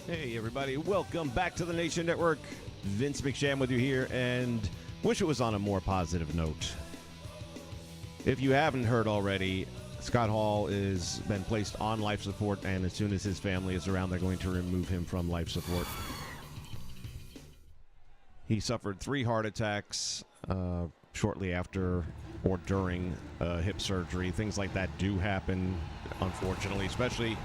Hey everybody, welcome back to the Nation Network. Vince McSham with you here, and wish it was on a more positive note. If you haven't heard already, Scott Hall has been placed on life support, and as soon as his family is around, they're going to remove him from life support. He suffered 3 heart attacks shortly after or during hip surgery. Things like that do happen, unfortunately, especially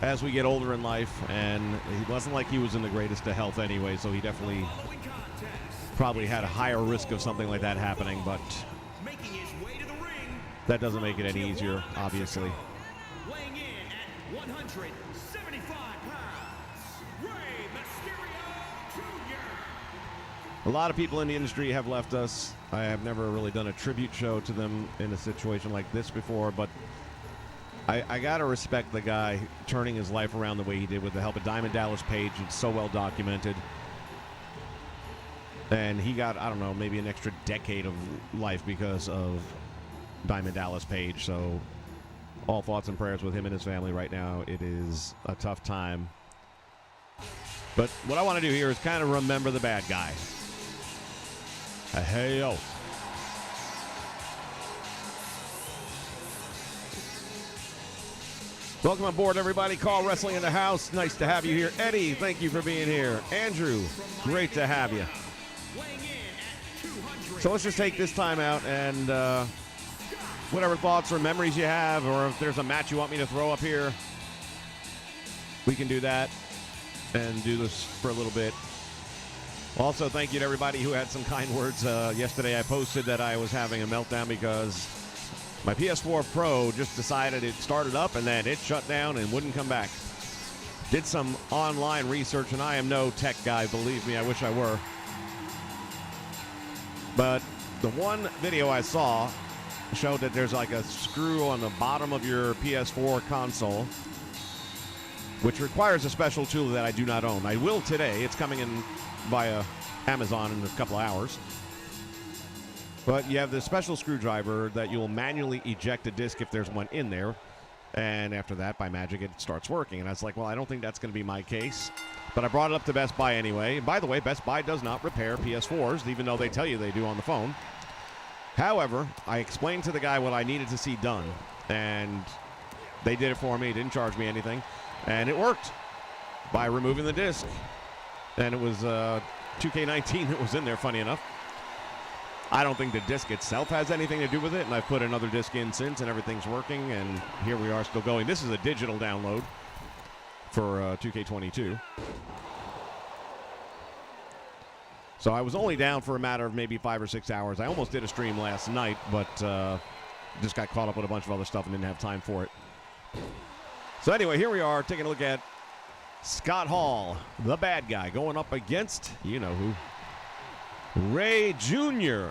as we get older in life, and it wasn't like he was in the greatest of health anyway, so he definitely probably had a higher risk of something like that happening, but that doesn't make it any easier, obviously. Weighing in at 175 pounds, Rey Mysterio Jr. A lot of people in the industry have left us. I have never really done a tribute show to them in a situation like this before, but I gotta respect the guy turning his life around the way he did with the help of Diamond Dallas Page. It's so well documented. And he got, I don't know, maybe an extra decade of life because of Diamond Dallas Page. So all thoughts and prayers with him and his family right now. It is a tough time. But what I want to do here is kind of remember the bad guy. Hey-yo. Welcome aboard, everybody. Call Wrestling in the House. Nice to have you here. Eddie, thank you for being here. Andrew, great to have you. So let's just take this time out and whatever thoughts or memories you have, or if there's a match you want me to throw up here, we can do that and do this for a little bit. Also, thank you to everybody who had some kind words. Yesterday I posted that I was having a meltdown because my PS4 Pro just decided it started up and then it shut down and wouldn't come back. Did some online research, and I am no tech guy, believe me, I wish I were. But the one video I saw showed that there's like a screw on the bottom of your PS4 console, which requires a special tool that I do not own. I will today. It's coming in via Amazon in a couple of hours. But you have this special screwdriver that you'll manually eject a disc if there's one in there. And after that, by magic, it starts working. And I was like, well, I don't think that's going to be my case. But I brought it up to Best Buy anyway. And by the way, Best Buy does not repair PS4s, even though they tell you they do on the phone. However, I explained to the guy what I needed to see done. And they did it for me. Didn't charge me anything. And it worked by removing the disc. And it was 2K19 that was in there, funny enough. I don't think the disc itself has anything to do with it, and I've put another disc in since, and everything's working, and here we are still going. This is a digital download for 2K22. So I was only down for a matter of maybe 5 or 6 hours. I almost did a stream last night, but just got caught up with a bunch of other stuff and didn't have time for it. So anyway, here we are taking a look at Scott Hall, the bad guy, going up against, you know who, Ray Jr.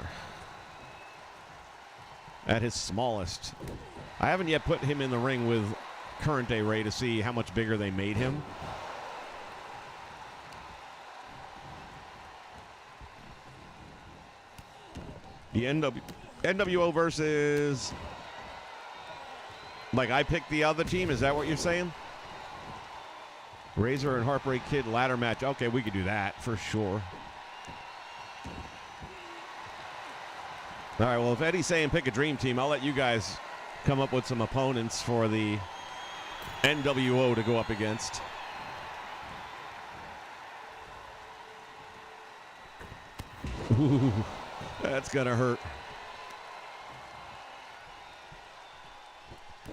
at his smallest. I haven't yet put him in the ring with current day Ray to see how much bigger they made him. The NWO versus... Like I picked the other team, is that what you're saying? Razor and Heartbreak Kid ladder match. Okay, we could do that for sure. All right, well, if Eddie's saying pick a dream team, I'll let you guys come up with some opponents for the NWO to go up against. Ooh, that's gonna hurt.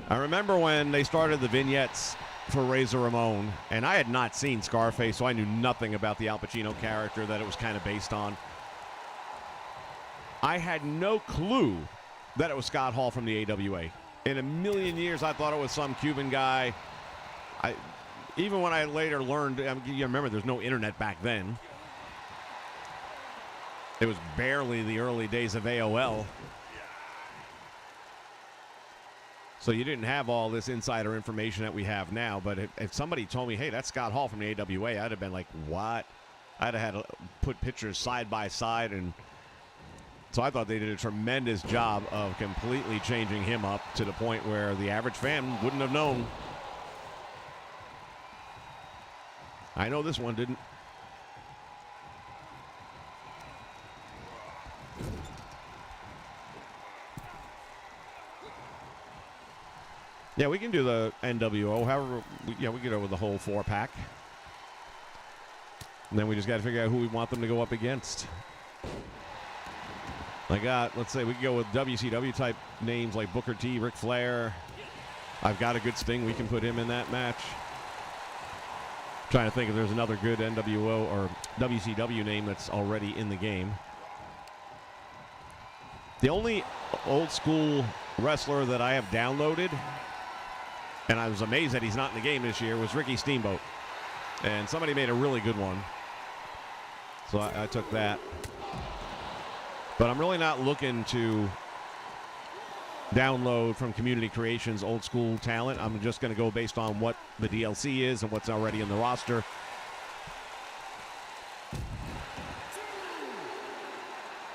I remember when they started the vignettes for Razor Ramon, and I had not seen Scarface, so I knew nothing about the Al Pacino character that it was kind of based on. I had no clue that it was Scott Hall from the AWA. In a million years, I thought it was some Cuban guy. Even when I later learned, you remember there's no internet back then. It was barely the early days of AOL. So you didn't have all this insider information that we have now. But if somebody told me, hey, that's Scott Hall from the AWA, I'd have been like, what? I'd have had to put pictures side by side. And so I thought they did a tremendous job of completely changing him up to the point where the average fan wouldn't have known. I know this one didn't. Yeah, we can do the NWO. However, we can go with the whole 4-pack. And then we just got to figure out who we want them to go up against. Let's say we can go with WCW type names like Booker T, Ric Flair. I've got a good Sting. We can put him in that match. Trying to think if there's another good NWO or WCW name that's already in the game. The only old school wrestler that I have downloaded, and I was amazed that he's not in the game this year, was Ricky Steamboat. And somebody made a really good one. So I took that. But I'm really not looking to download from Community Creations old school talent. I'm just going to go based on what the DLC is and what's already in the roster.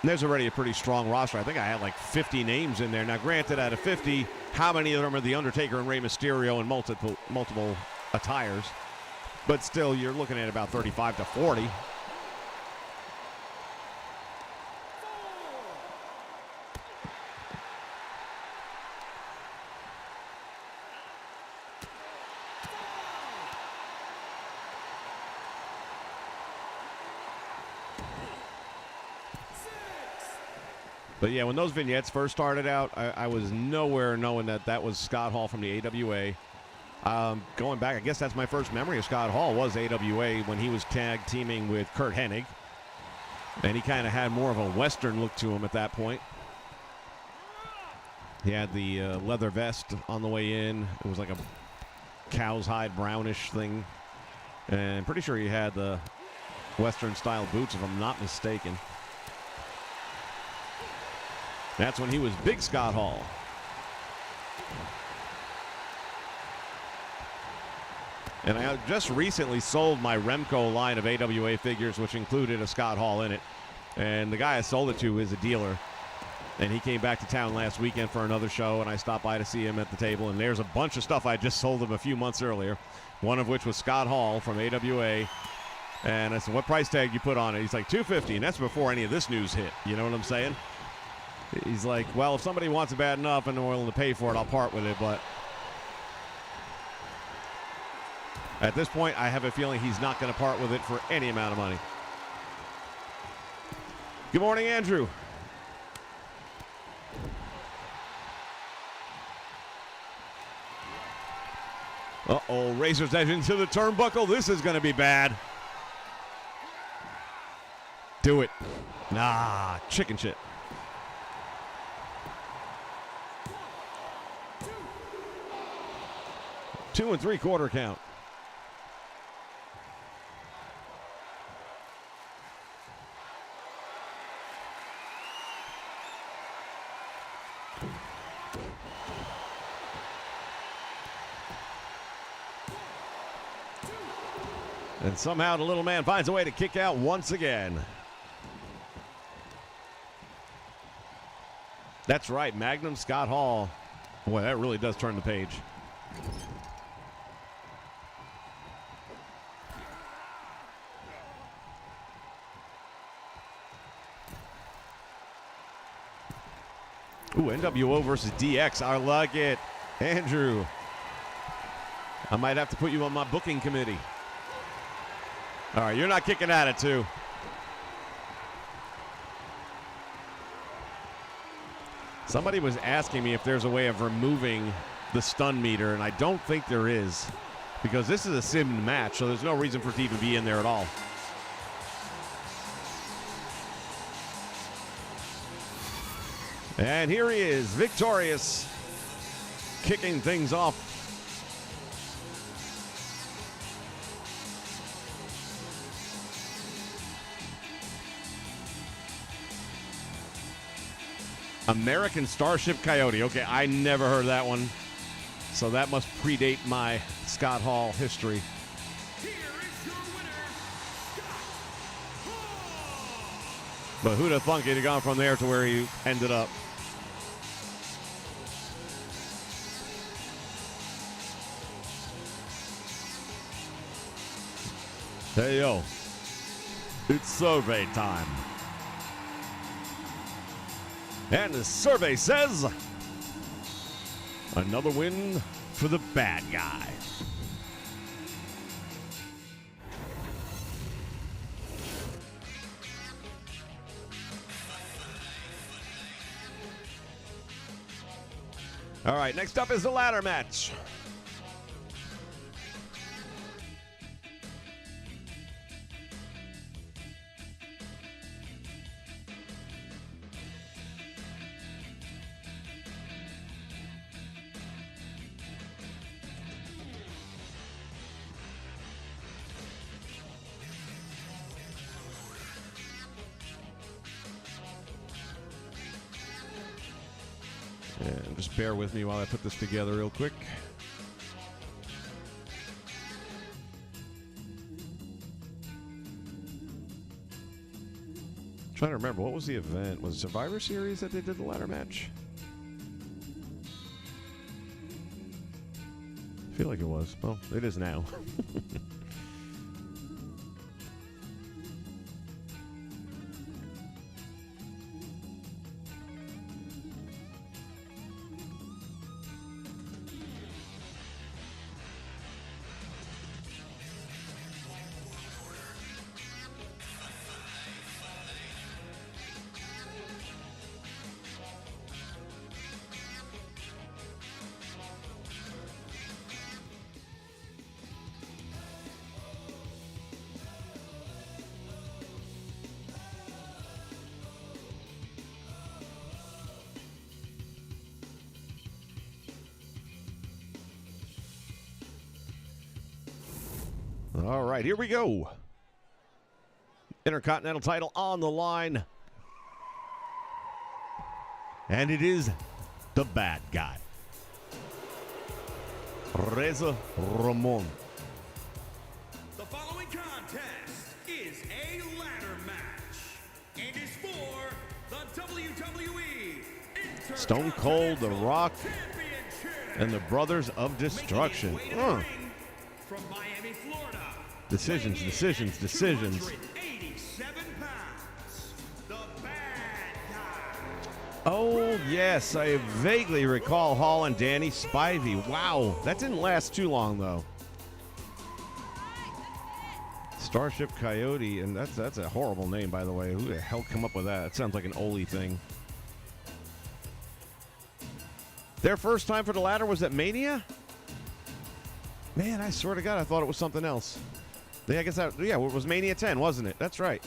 And there's already a pretty strong roster. I think I had like 50 names in there. Now, granted, out of 50, how many of them are The Undertaker and Rey Mysterio in multiple attires? But still, you're looking at about 35 to 40. But yeah, when those vignettes first started out, I was nowhere knowing that was Scott Hall from the AWA. Going back, I guess that's my first memory of Scott Hall was AWA when he was tag teaming with Kurt Hennig. And he kind of had more of a Western look to him at that point. He had the leather vest on the way in. It was like a cow's hide brownish thing. And I'm pretty sure he had the Western style boots, if I'm not mistaken. That's when he was Big Scott Hall. And I just recently sold my Remco line of AWA figures, which included a Scott Hall in it. And the guy I sold it to is a dealer. And he came back to town last weekend for another show, and I stopped by to see him at the table. And there's a bunch of stuff I just sold him a few months earlier, one of which was Scott Hall from AWA. And I said, what price tag you put on it? He's like, $250, and that's before any of this news hit. You know what I'm saying? He's like, well, if somebody wants it bad enough and they're willing to pay for it, I'll part with it. But at this point, I have a feeling he's not going to part with it for any amount of money. Good morning, Andrew. Uh-oh, Razor's Edge into the turnbuckle. This is going to be bad. Do it. Nah, chicken shit. 2 3/4 count. And somehow the little man finds a way to kick out once again. That's right, Magnum Scott Hall. Boy, that really does turn the page. Ooh, NWO versus DX. I like it. Andrew, I might have to put you on my booking committee. All right, you're not kicking at it, too. Somebody was asking me if there's a way of removing the stun meter, and I don't think there is, because this is a sim match, so there's no reason for it to even be in there at all. And here he is, victorious, kicking things off. American Starship Coyote. Okay, I never heard that one. So that must predate my Scott Hall history. Here is your winner, Scott Hall. But who'd have thunk he'd have gone from there to where he ended up? Hey, yo. It's survey time. And the survey says another win for the bad guy. All right, next up is the ladder match. And just bear with me while I put this together real quick. Trying to remember, what was the event? Was it Survivor Series that they did the ladder match? I feel like it was. Well, it is now. All right, here we go. Intercontinental title on the line. And it is the bad guy, Reza Ramon. The following contest is a ladder match and is for the WWE Stone Cold, The Rock, Championship. and the Brothers of Destruction. Making his way to the ring from Miami, Florida. Decisions, decisions, decisions. 287 pounds, the bad guy. Oh, yes, I vaguely recall Hall and Danny Spivey. Wow, that didn't last too long, though. Starship Coyote, and that's a horrible name, by the way. Who the hell come up with that? It sounds like an Oli thing. Their first time for the ladder was at Mania? Man, I swear to God, I thought it was something else. I guess that, yeah, it was Mania 10, wasn't it? That's right.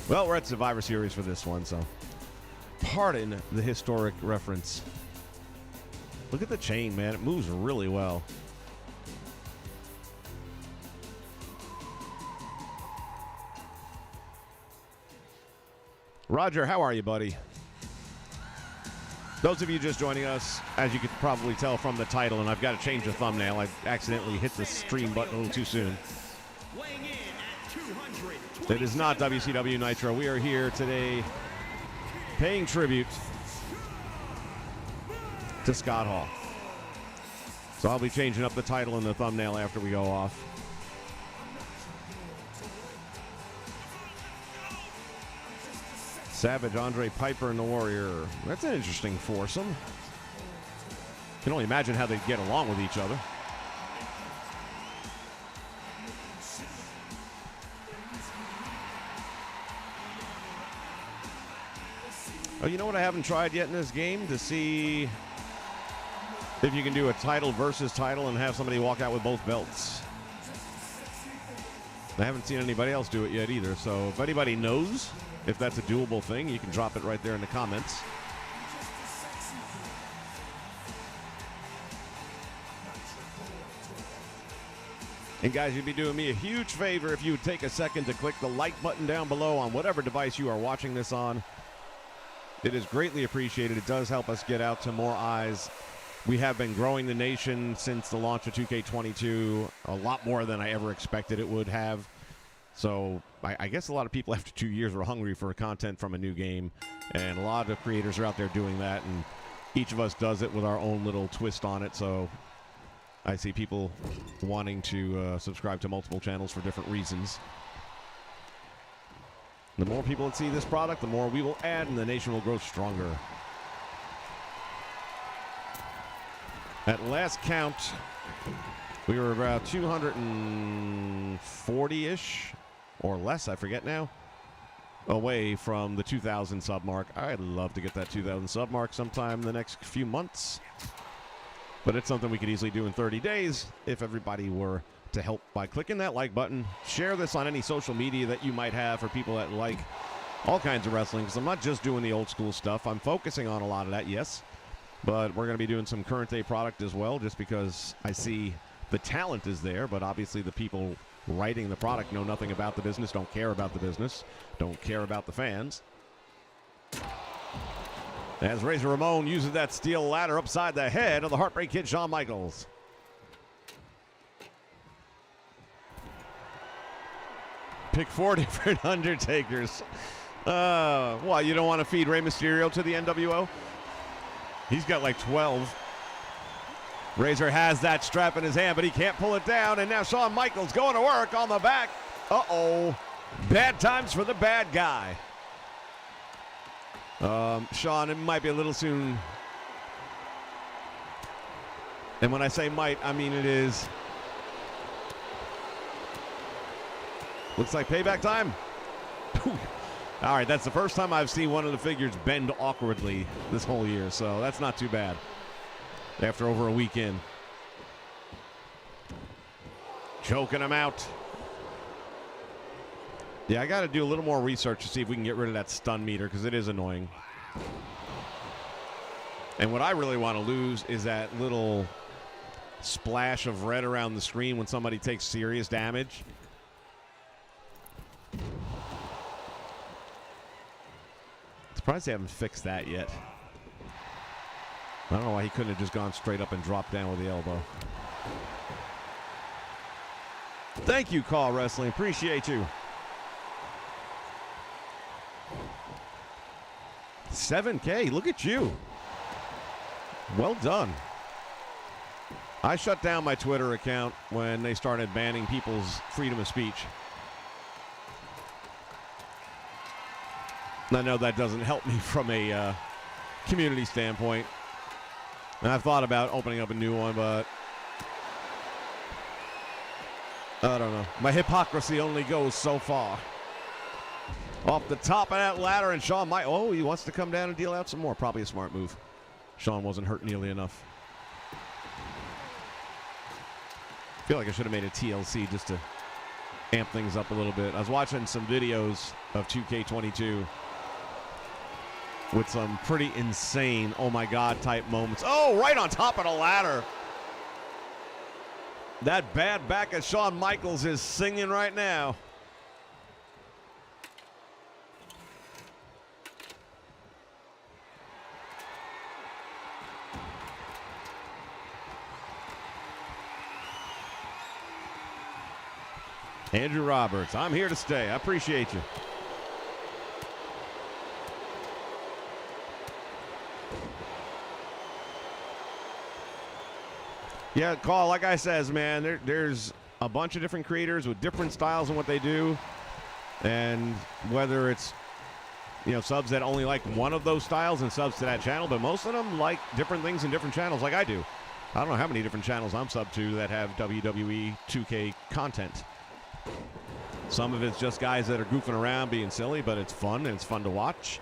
Well, we're at Survivor Series for this one, so pardon the historic reference. Look at the chain, man. It moves really well. Roger, how are you, buddy? Those of you just joining us, as you could probably tell from the title, and I've got to change the thumbnail. I accidentally hit the stream button a little too soon. Weighing in at 220. It is not WCW Nitro. We are here today paying tribute to Scott Hall. So I'll be changing up the title and the thumbnail after we go off. Savage, Andre Piper, and the Warrior. That's an interesting foursome. Can only imagine how they'd get along with each other. Oh, you know what I haven't tried yet in this game? To see if you can do a title versus title and have somebody walk out with both belts. I haven't seen anybody else do it yet either, so if anybody knows if that's a doable thing, you can drop it right there in the comments. And guys, you'd be doing me a huge favor if you would take a second to click the like button down below on whatever device you are watching this on. It is greatly appreciated. It does help us get out to more eyes. We have been growing the nation since the launch of 2K22, a lot more than I ever expected it would have. So I guess a lot of people after 2 years were hungry for content from a new game, and a lot of creators are out there doing that, and each of us does it with our own little twist on it. So I see people wanting to subscribe to multiple channels for different reasons. The more people that see this product, the more we will add, and the nation will grow stronger. At last count, we were about 240-ish, or less, I forget now, away from the 2,000 sub mark. I'd love to get that 2,000 sub mark sometime in the next few months. But it's something we could easily do in 30 days if everybody were to help by clicking that like button. Share this on any social media that you might have for people that like all kinds of wrestling, because I'm not just doing the old school stuff. I'm focusing on a lot of that, yes. But we're going to be doing some current day product as well, just because I see the talent is there, but obviously the people writing the product know nothing about the business, don't care about the business, don't care about the fans. As Razor Ramon uses that steel ladder upside the head of the Heartbreak Kid, Shawn Michaels. Pick 4 different Undertakers. Why, you don't want to feed Rey Mysterio to the NWO? He's got like 12. Razor has that strap in his hand, but he can't pull it down. And now Shawn Michaels going to work on the back. Uh-oh. Bad times for the bad guy. Shawn, it might be a little soon. And when I say might, I mean it is. Looks like payback time. All right, that's the first time I've seen one of the figures bend awkwardly this whole year, so that's not too bad after over a week in. Choking him out. Yeah, I got to do a little more research to see if we can get rid of that stun meter, because it is annoying. And what I really want to lose is that little splash of red around the screen when somebody takes serious damage. Surprised they haven't fixed that yet. I don't know why he couldn't have just gone straight up and dropped down with the elbow. Thank you, Call Wrestling. Appreciate you. 7K. Look at you. Well done. I shut down my Twitter account when they started banning people's freedom of speech. I know that doesn't help me from a community standpoint. And I've thought about opening up a new one, but I don't know. My hypocrisy only goes so far. Off the top of that ladder, and Shawn might. Oh, he wants to come down and deal out some more. Probably a smart move. Shawn wasn't hurt nearly enough. I feel like I should have made a TLC just to amp things up a little bit. I was watching some videos of 2K22 with some pretty insane, oh my God type moments. Oh, right on top of the ladder. That bad back of Shawn Michaels is singing right now. Andrew Roberts, I'm here to stay. I appreciate you. Yeah, Carl, like I says, man, there's a bunch of different creators with different styles in what they do. And whether it's, subs that only like one of those styles and subs to that channel, but most of them like different things in different channels like I do. I don't know how many different channels I'm sub to that have WWE 2K content. Some of it's just guys that are goofing around being silly, but it's fun and it's fun to watch.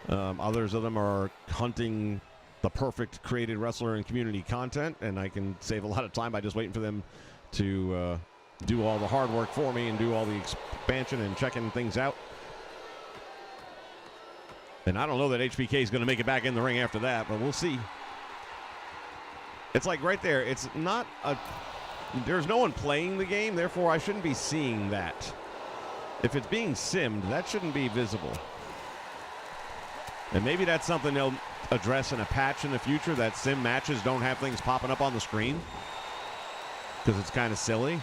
Others of them are hunting the perfect created wrestler and community content, and I can save a lot of time by just waiting for them to do all the hard work for me and do all the expansion and checking things out. And I don't know that HBK is going to make it back in the ring after that, but we'll see. It's like right there. It's not a... There's no one playing the game, therefore I shouldn't be seeing that. If it's being simmed, that shouldn't be visible. And maybe that's something they'll address in a patch in the future, that sim matches don't have things popping up on the screen. Because it's kind of silly.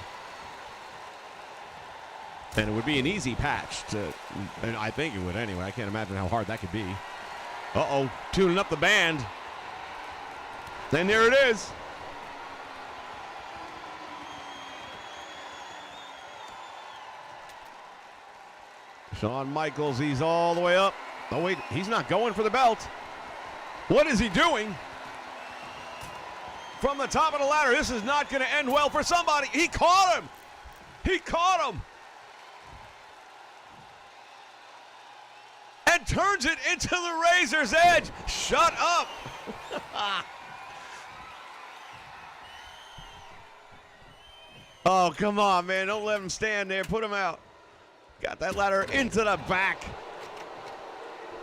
And it would be an easy patch to, and I think it would anyway. I can't imagine how hard that could be. Uh-oh, tuning up the band. And there it is. Shawn Michaels, he's all the way up. Oh, wait, he's not going for the belt. What is he doing? From the top of the ladder, this is not going to end well for somebody. He caught him. He caught him. And turns it into the Razor's Edge. Shut up. Oh, come on, man. Don't let him stand there. Put him out. Got that ladder into the back.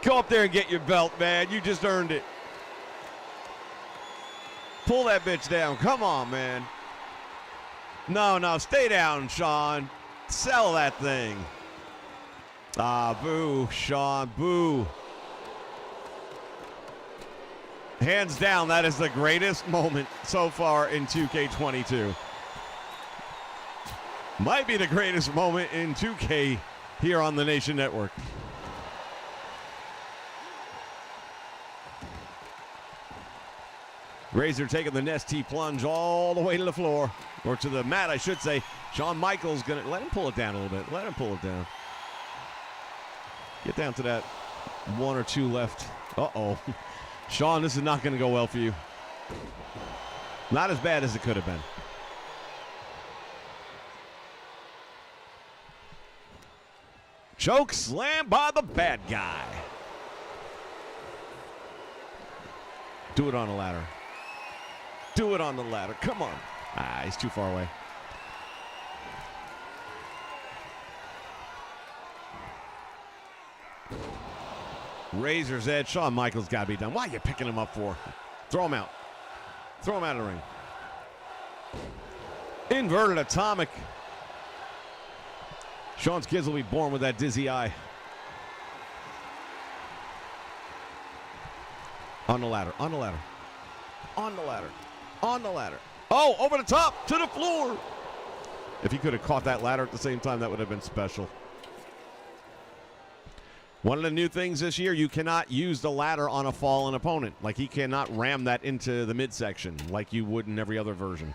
Go up there and get your belt, man. You just earned it. Pull that bitch down. Come on, man. No, stay down, Shawn. Sell that thing. Ah, boo, Shawn, boo. Hands down, that is the greatest moment so far in 2K22. Might be the greatest moment in 2K here on the Nation Network. Razor taking the Nestea plunge all the way to the floor, or to the mat, I should say. Shawn Michaels gonna let him pull it down a little bit. Let him pull it down. Get down to that one or two left. Uh-oh. Shawn, this is not going to go well for you. Not as bad as it could have been. Choke slam by the bad guy. Do it on the ladder. Do it on the ladder. Come on. Ah, he's too far away. Razor's Edge. Shawn Michaels got to be done. Why are you picking him up for? Throw him out. Throw him out of the ring. Inverted atomic. Shawn's kids will be born with that dizzy eye. On the ladder. On the ladder. On the ladder. On the ladder. Oh, over the top. To the floor. If he could have caught that ladder at the same time, that would have been special. One of the new things this year, you cannot use the ladder on a fallen opponent. Like, he cannot ram that into the midsection like you would in every other version.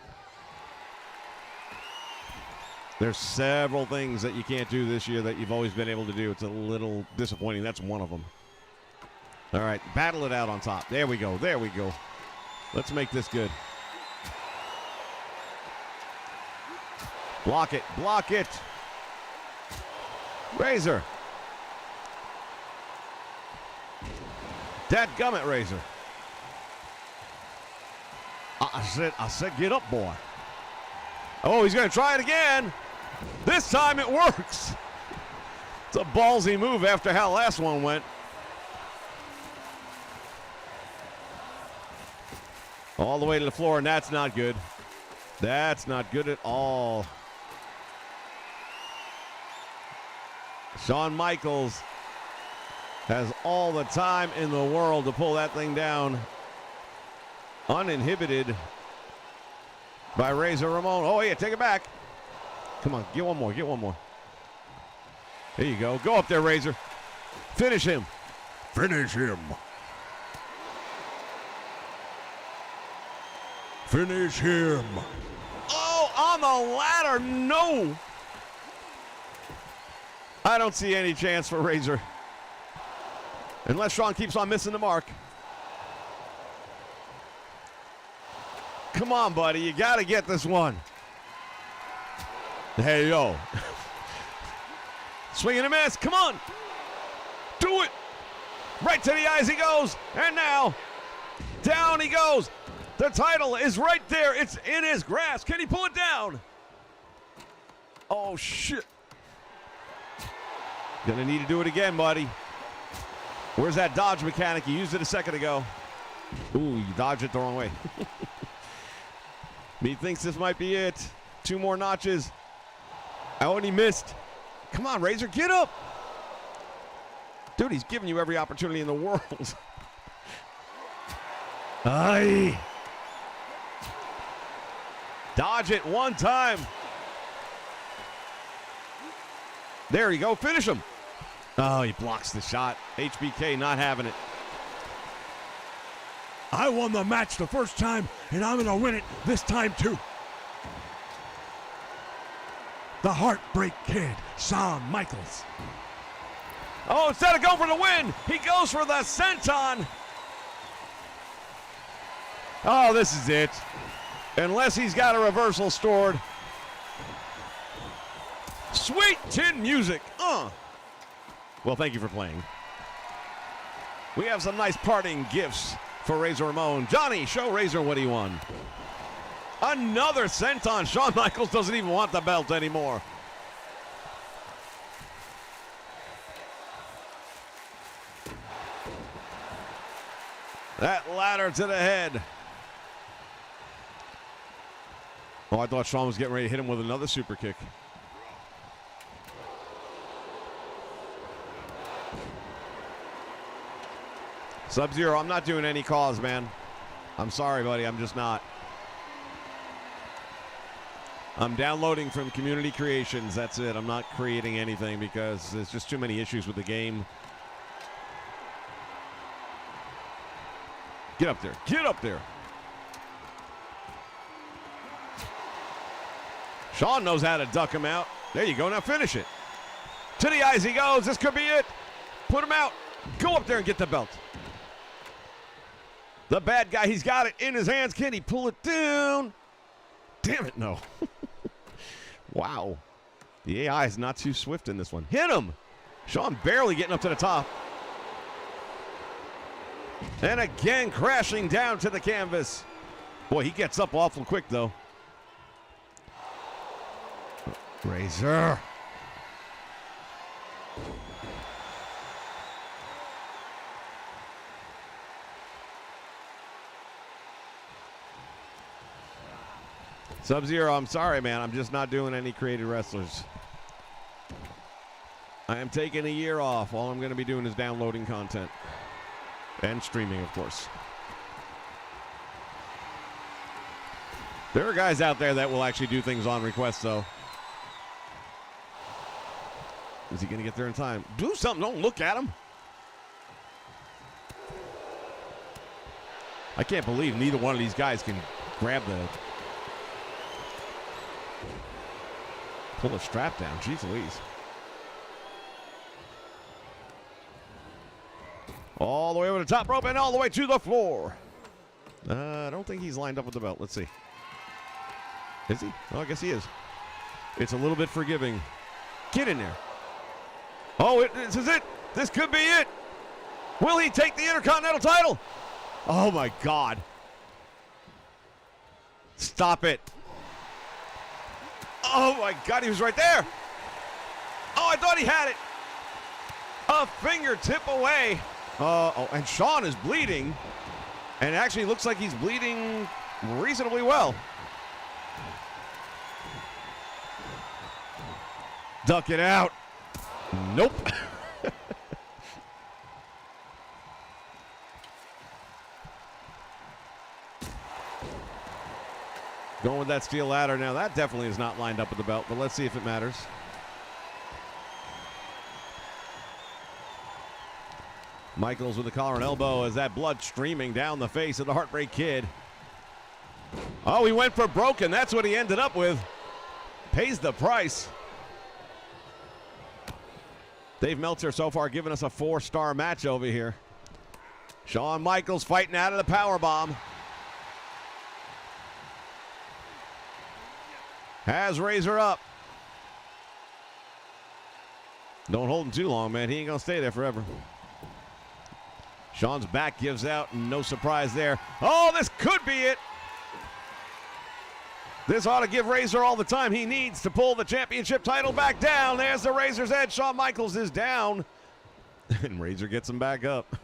There's several things that you can't do this year that you've always been able to do. It's a little disappointing. That's one of them. All right, battle it out on top. There we go. There we go. Let's make this good. Block it. Block it. Razor. Dadgummit, Razor. I said, get up, boy. Oh, he's going to try it again. This time it works. It's a ballsy move after how last one went. All the way to the floor, and that's not good. That's not good at all. Shawn Michaels has all the time in the world to pull that thing down. Uninhibited by Razor Ramon. Oh, yeah, take it back. Come on, get one more, get one more. There you go. Go up there, Razor. Finish him. Finish him. Finish him. Oh, on the ladder, no. I don't see any chance for Razor. Unless Shawn keeps on missing the mark. Come on, buddy. You got to get this one. Hey, yo. Swing and a miss. Come on. Do it. Right to the eyes he goes. And now, down he goes. The title is right there. It's in his grasp. Can he pull it down? Oh, shit. Gonna need to do it again, buddy. Where's that dodge mechanic? You used it a second ago. Ooh, you dodged it the wrong way. He thinks this might be it. 2 more notches. Oh, and he missed. Come on, Razor, get up. Dude, he's giving you every opportunity in the world. Aye. Dodge it one time. There you go. Finish him. Oh, he blocks the shot. HBK not having it. I won the match the first time, and I'm going to win it this time, too. The Heartbreak Kid, Shawn Michaels. Oh, instead of going for the win, he goes for the senton. Oh, this is it. Unless he's got a reversal stored. Sweet tin music. Well, thank you for playing. We have some nice parting gifts for Razor Ramon. Johnny, show Razor what he won. Another senton. Shawn Michaels doesn't even want the belt anymore. That ladder to the head. Oh, I thought Shawn was getting ready to hit him with another super kick. Sub-Zero, I'm not doing any calls, man. I'm sorry, buddy. I'm just not. I'm downloading from Community Creations. That's it. I'm not creating anything because there's just too many issues with the game. Get up there. Get up there. Shawn knows how to duck him out. There you go. Now finish it. To the eyes he goes. This could be it. Put him out. Go up there and get the belt. The bad guy, he's got it in his hands. Can he pull it down? Damn it, no. Wow. The AI is not too swift in this one. Hit him. Shawn barely getting up to the top. And again, crashing down to the canvas. Boy, he gets up awful quick, though. Razor. Sub-Zero, I'm sorry, man. I'm just not doing any creative wrestlers. I am taking a year off. All I'm going to be doing is downloading content. And streaming, of course. There are guys out there that will actually do things on request, though. Is he going to get there in time? Do something. Don't look at him. I can't believe neither one of these guys can grab the... pull the strap down. Jeez Louise. All the way over the top rope and all the way to the floor. I don't think he's lined up with the belt. Let's see. Is he? Oh, I guess he is. It's a little bit forgiving. Get in there. Oh, this is it. This could be it. Will he take the Intercontinental title? Oh, my God. Stop it. Oh, my God. He was right there. Oh, I thought he had it. A fingertip away. Oh, and Shawn is bleeding. And it actually looks like he's bleeding reasonably well. Duck it out. Nope. Going with that steel ladder now. That definitely is not lined up with the belt, but let's see if it matters. Michaels with the collar and elbow as that blood streaming down the face of the Heartbreak Kid. Oh, he went for broken. That's what he ended up with. Pays the price. Dave Meltzer so far giving us a 4-star match over here. Shawn Michaels fighting out of the powerbomb. Has Razor up. Don't hold him too long, man. He ain't going to stay there forever. Shawn's back gives out. No surprise there. Oh, this could be it. This ought to give Razor all the time he needs to pull the championship title back down. There's the Razor's Edge. Shawn Michaels is down. And Razor gets him back up.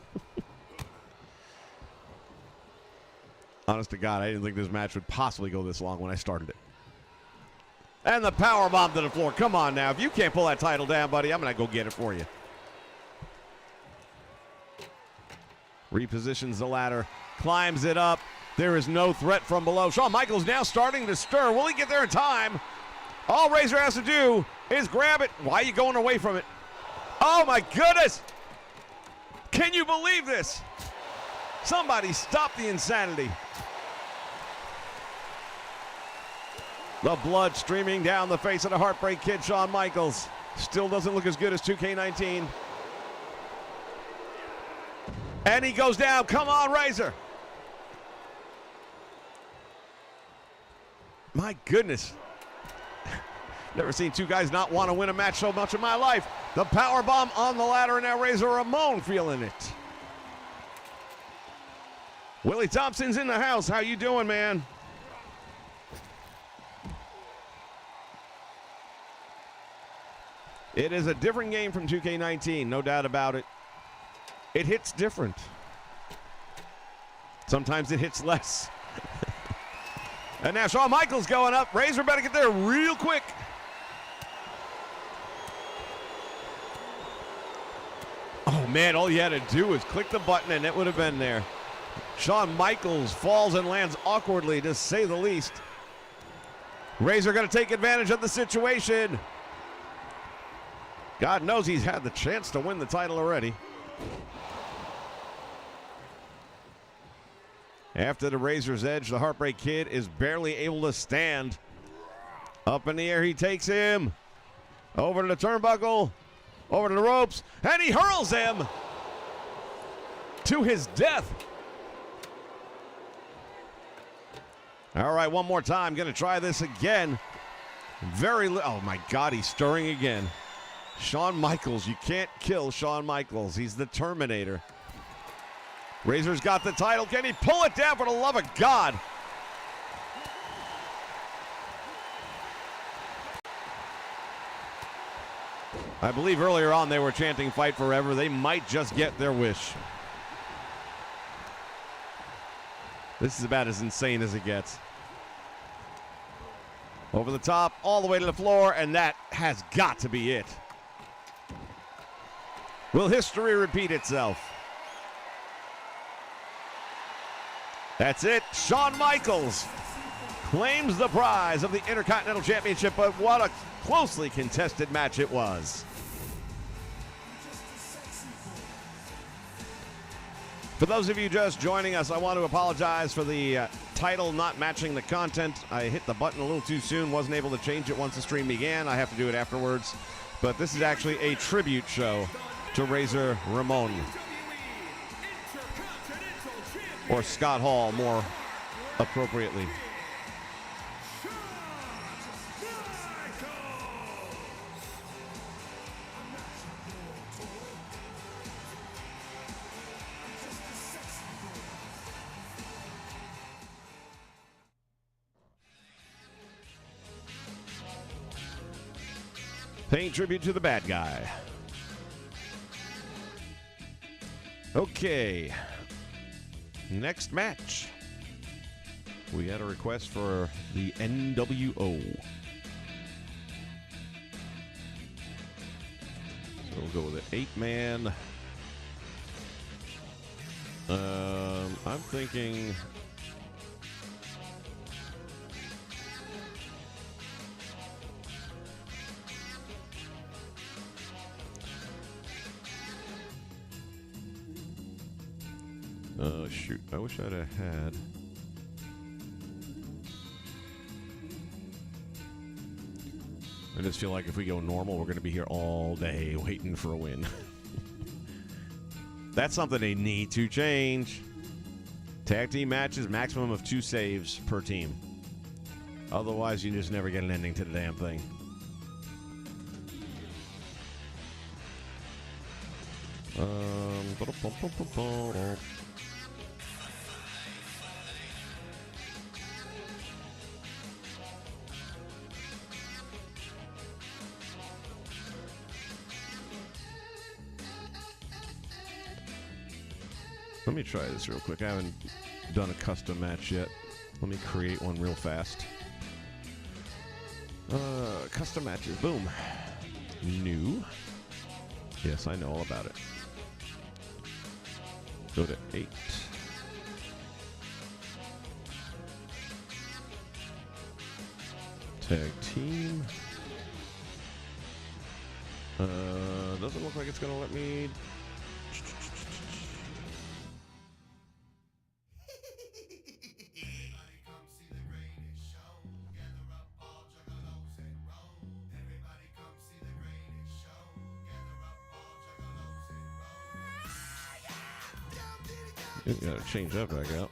Honest to God, I didn't think this match would possibly go this long when I started it. And the powerbomb to the floor. Come on now. If you can't pull that title down, buddy, I'm going to go get it for you. Repositions the ladder. Climbs it up. There is no threat from below. Shawn Michaels now starting to stir. Will he get there in time? All Razor has to do is grab it. Why are you going away from it? Oh, my goodness. Can you believe this? Somebody stop the insanity. The blood streaming down the face of the Heartbreak Kid, Shawn Michaels. Still doesn't look as good as 2K19. And he goes down. Come on, Razor. My goodness. Never seen two guys not want to win a match so much in my life. The powerbomb on the ladder, and now Razor Ramon feeling it. Willie Thompson's in the house. How you doing, man? It is a different game from 2K19, no doubt about it. It hits different. Sometimes it hits less. And now Shawn Michaels going up. Razor better get there real quick. Oh, man, all you had to do was click the button and it would have been there. Shawn Michaels falls and lands awkwardly, to say the least. Razor going to take advantage of the situation. God knows he's had the chance to win the title already. After the Razor's Edge, the Heartbreak Kid is barely able to stand. Up in the air, he takes him. Over to the turnbuckle. Over to the ropes. And he hurls him to his death. All right, one more time. Going to try this again. Oh, my God, he's stirring again. Shawn Michaels, you can't kill Shawn Michaels. He's the Terminator. Razor's got the title. Can he pull it down, for the love of God? I believe earlier on they were chanting "Fight Forever." They might just get their wish. This is about as insane as it gets. Over the top, all the way to the floor, and that has got to be it. Will history repeat itself? That's it. Shawn Michaels claims the prize of the Intercontinental Championship, but what a closely contested match it was. For those of you just joining us, I want to apologize for the title not matching the content. I hit the button a little too soon, wasn't able to change it once the stream began. I have to do it afterwards. But this is actually a tribute show to Razor Ramon. Or Scott Hall, more appropriately. Paying tribute to the bad guy. Okay. Next match. We got a request for the NWO. So we'll go with an 8-man. I'm thinking Oh, shoot. I wish I'd have had... I just feel like if we go normal, we're going to be here all day waiting for a win. That's something they need to change. Tag team matches, maximum of 2 saves per team. Otherwise, you just never get an ending to the damn thing. Let me try this real quick. I haven't done a custom match yet. Let me create one real fast. Custom matches. Boom. New. Yes, I know all about it. Go to 8. Tag team. Doesn't look like it's gonna let me. You gotta change that back out.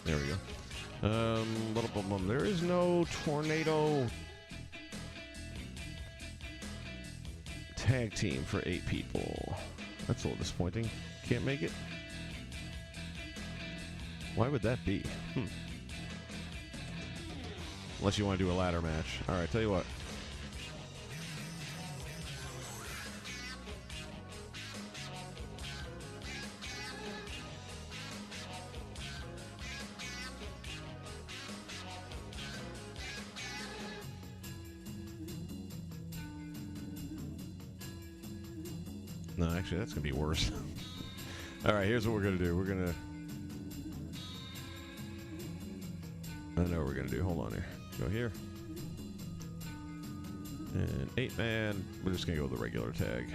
There we go. There is no tornado tag team for 8 people. That's a little disappointing. Can't make it? Why would that be? Unless you want to do a ladder match. Alright, tell you what. No, actually, that's going to be worse. All right, here's what we're going to do. We're going to... I know what we're going to do. Hold on here. Go here. And 8-man. We're just going to go with the regular tag.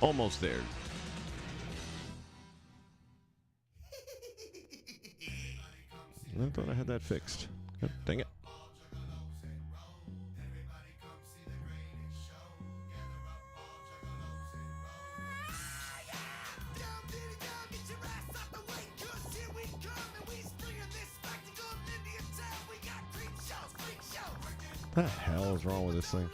Almost there. I thought I had that fixed. Oh, dang it. What the hell is wrong with this thing?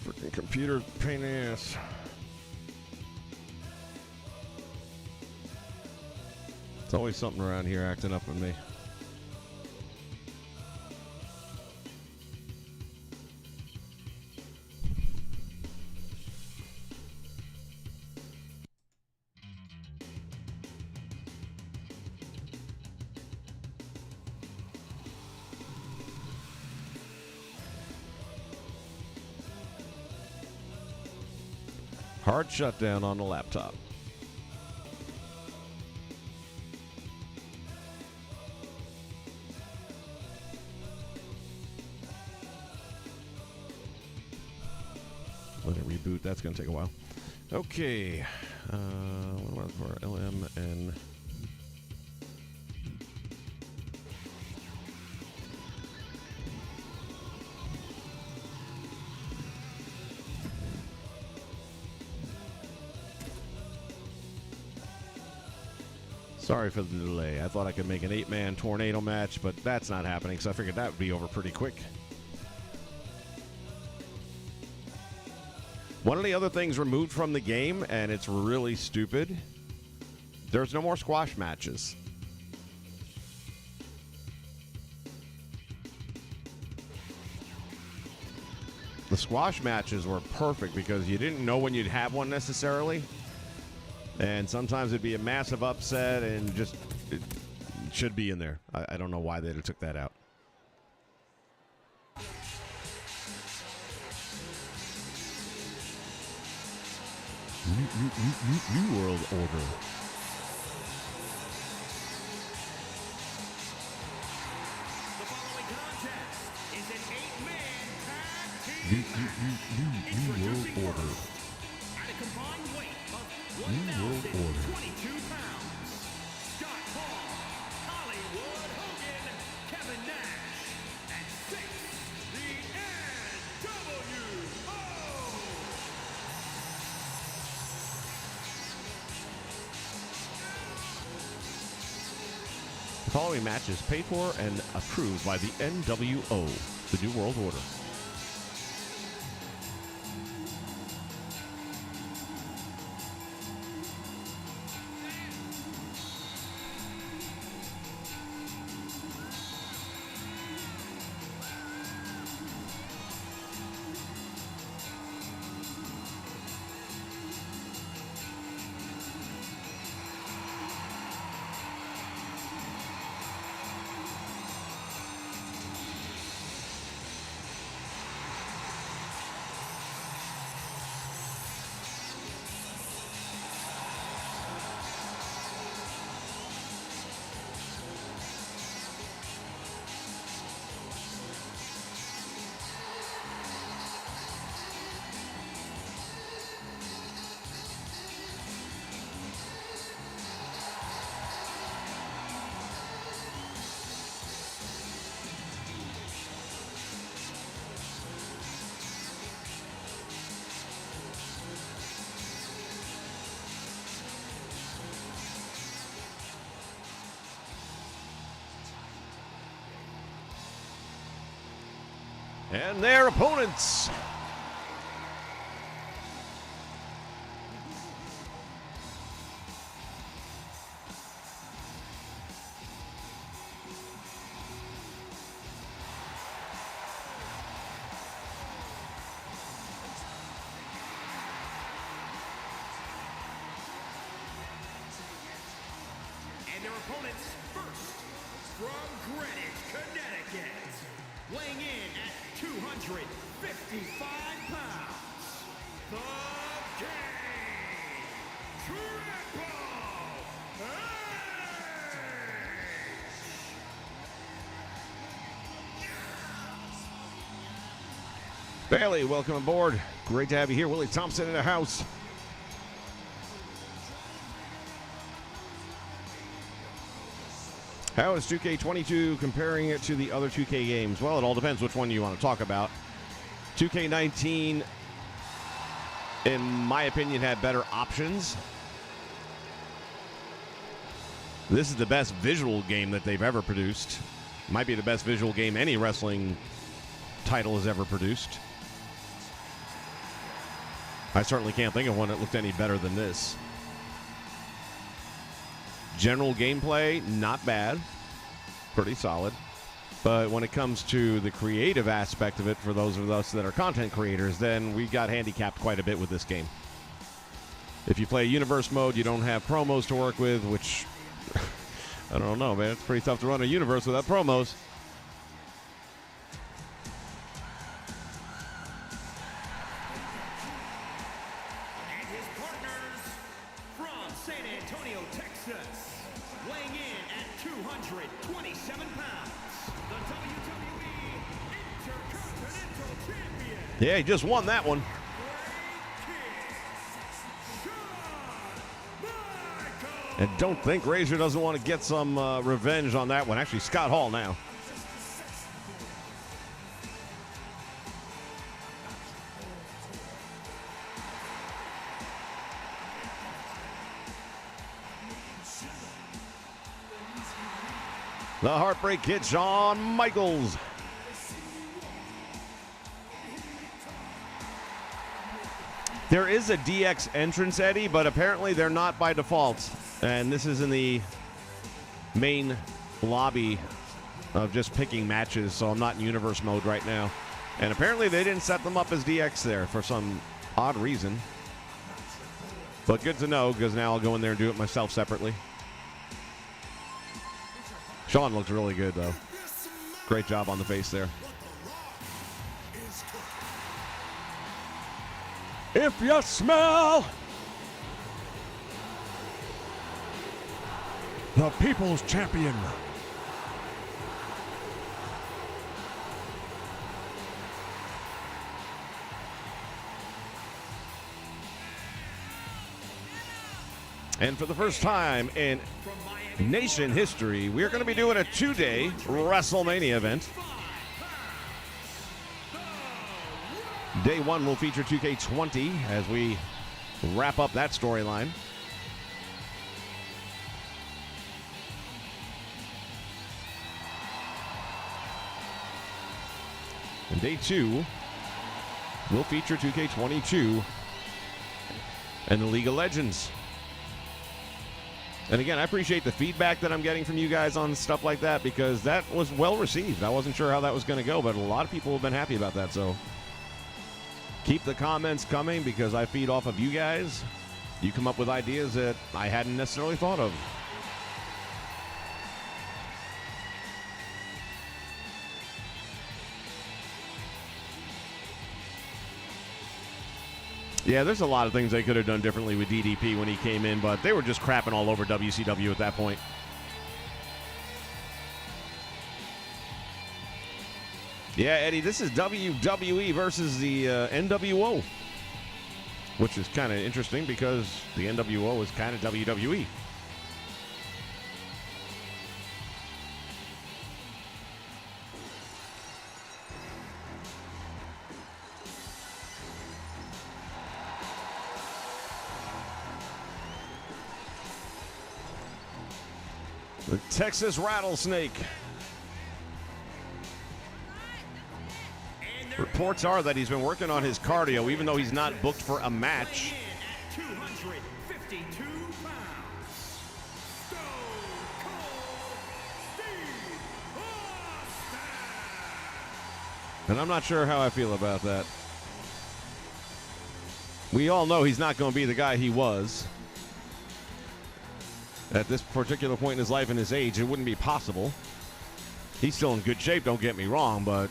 Freaking computer's pain in the ass. It's always something around here acting up on me. Hard shutdown on the laptop. reboot. That's going to take a while. Okay. What about for LM and... Sorry for the delay. I thought I could make an 8-man tornado match, but that's not happening, so I figured that would be over pretty quick. One of the other things removed from the game, and it's really stupid, there's no more squash matches. The squash matches were perfect because you didn't know when you'd have one necessarily. And sometimes it'd be a massive upset, and just it should be in there. I don't know why they took that out. New World Order. The following contest is an 8-man tag team. New World Order. At a combined weight of New World Order. 1,022 pounds, Scott Hall, Hollywood Hogan, Kevin Nash, and 6, the NWO. The following match is paid for and approved by the NWO, the New World Order. And their opponents. And their opponents first, from Greenwich, Connecticut, weighing in at 255 pounds, the King, Triple H! Bailey, welcome aboard. Great to have you here. Willie Thompson in the house. How is 2K22 comparing it to the other 2K games? Well, it all depends which one you want to talk about. 2K19, in my opinion, had better options. This is the best visual game that they've ever produced. Might be the best visual game any wrestling title has ever produced. I certainly can't think of one that looked any better than this. General gameplay, not bad. Pretty solid. But when it comes to the creative aspect of it, for those of us that are content creators, then we got handicapped quite a bit with this game. If you play universe mode, you don't have promos to work with, which, I don't know, man. It's pretty tough to run a universe without promos. And his partners from San Antonio, Texas, weighing in at 227 pounds, the WWE Intercontinental Champion. Yeah, he just won that one. I don't think Razor doesn't want to get some revenge on that one. Actually, Scott Hall now. The Heartbreak Kid, Shawn Michaels. There is a DX entrance, Eddie, but apparently they're not by default. And this is in the main lobby of just picking matches, so I'm not in universe mode right now. And apparently they didn't set them up as DX there for some odd reason. But good to know, because now I'll go in there and do it myself separately. Shawn looks really good, though. Great job on the face there. If you smell the People's Champion. And for the first time in Nation history, we're going to be doing a 2-day WrestleMania event. Day 1 will feature 2K20 as we wrap up that storyline. And Day 2 will feature 2K22 and the League of Legends. And again, I appreciate the feedback that I'm getting from you guys on stuff like that, because that was well received. I wasn't sure how that was going to go, but a lot of people have been happy about that. So keep the comments coming, because I feed off of you guys. You come up with ideas that I hadn't necessarily thought of. Yeah, there's a lot of things they could have done differently with DDP when he came in, but they were just crapping all over WCW at that point. Yeah, Eddie, this is WWE versus the NWO, which is kind of interesting because the NWO is kind of WWE. The Texas Rattlesnake. Reports are that he's been working on his cardio, even though he's not booked for a match. At 252 pounds, Stone Cold Steve Austin. And I'm not sure how I feel about that. We all know he's not going to be the guy he was. At this particular point in his life and his age, it wouldn't be possible. He's still in good shape, don't get me wrong, but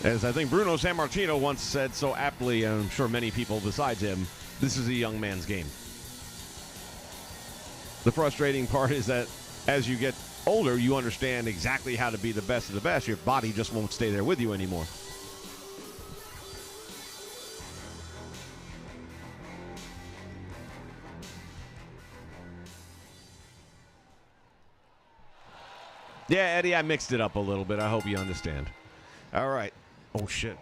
as I think Bruno Sammartino once said so aptly, and I'm sure many people besides him, this is a young man's game. The frustrating part is that as you get older, you understand exactly how to be the best of the best. Your body just won't stay there with you anymore. Yeah, Eddie, I mixed it up a little bit. I hope you understand. All right. Oh, shit.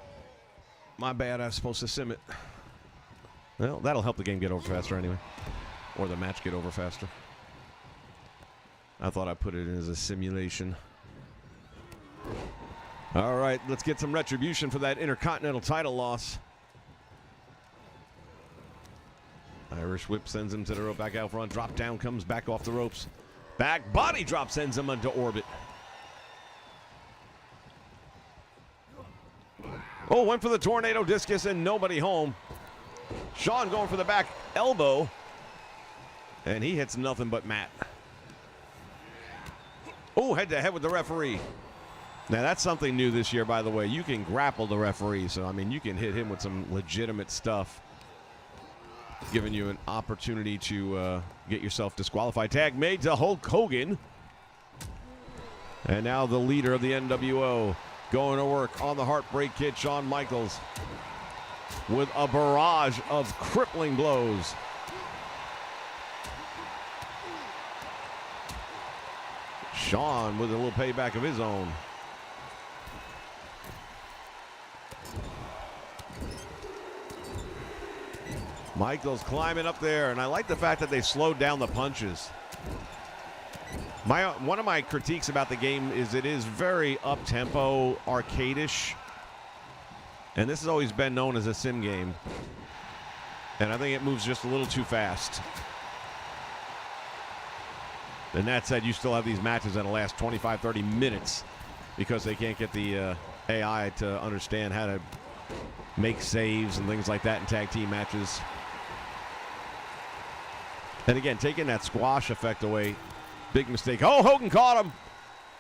My bad. I was supposed to sim it. Well, that'll help the game get over faster anyway. Or the match get over faster. I thought I put it in as a simulation. All right. Let's get some retribution for that Intercontinental title loss. Irish whip sends him to the rope, back out front. Drop down, comes back off the ropes. Back body drop sends him into orbit. Oh, went for the tornado discus and nobody home. Shawn going for the back elbow. And he hits nothing but mat. Oh, head to head with the referee. Now that's something new this year, by the way. You can grapple the referee. So, I mean, you can hit him with some legitimate stuff, giving you an opportunity to get yourself disqualified. Tag made to Hulk Hogan. And now the leader of the NWO going to work on the Heartbreak Kid, Shawn Michaels, with a barrage of crippling blows. Shawn with a little payback of his own. Michaels climbing up there, and I like the fact that they slowed down the punches. One of my critiques about the game is it is very up-tempo, arcade-ish, and this has always been known as a sim game, and I think it moves just a little too fast. And that said, you still have these matches that'll last 25, 30 minutes because they can't get the AI to understand how to make saves and things like that in tag team matches. And again, taking that squash effect away, big mistake. Oh, Hogan caught him.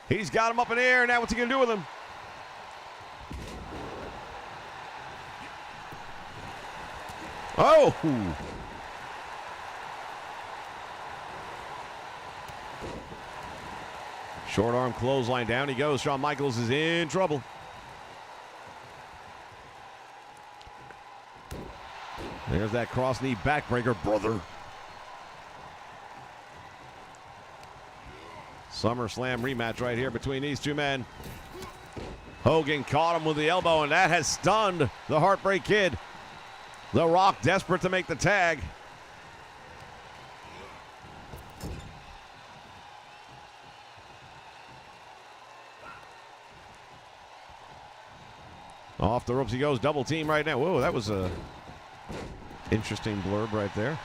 He's got him up in the air. Now what's he going to do with him? Oh! Short arm clothesline, down he goes. Shawn Michaels is in trouble. There's that cross knee backbreaker, brother. SummerSlam rematch right here between these two men. Hogan caught him with the elbow, and that has stunned the Heartbreak Kid. The Rock desperate to make the tag. Off the ropes he goes, double team right now. Whoa, that was a interesting blurb right there.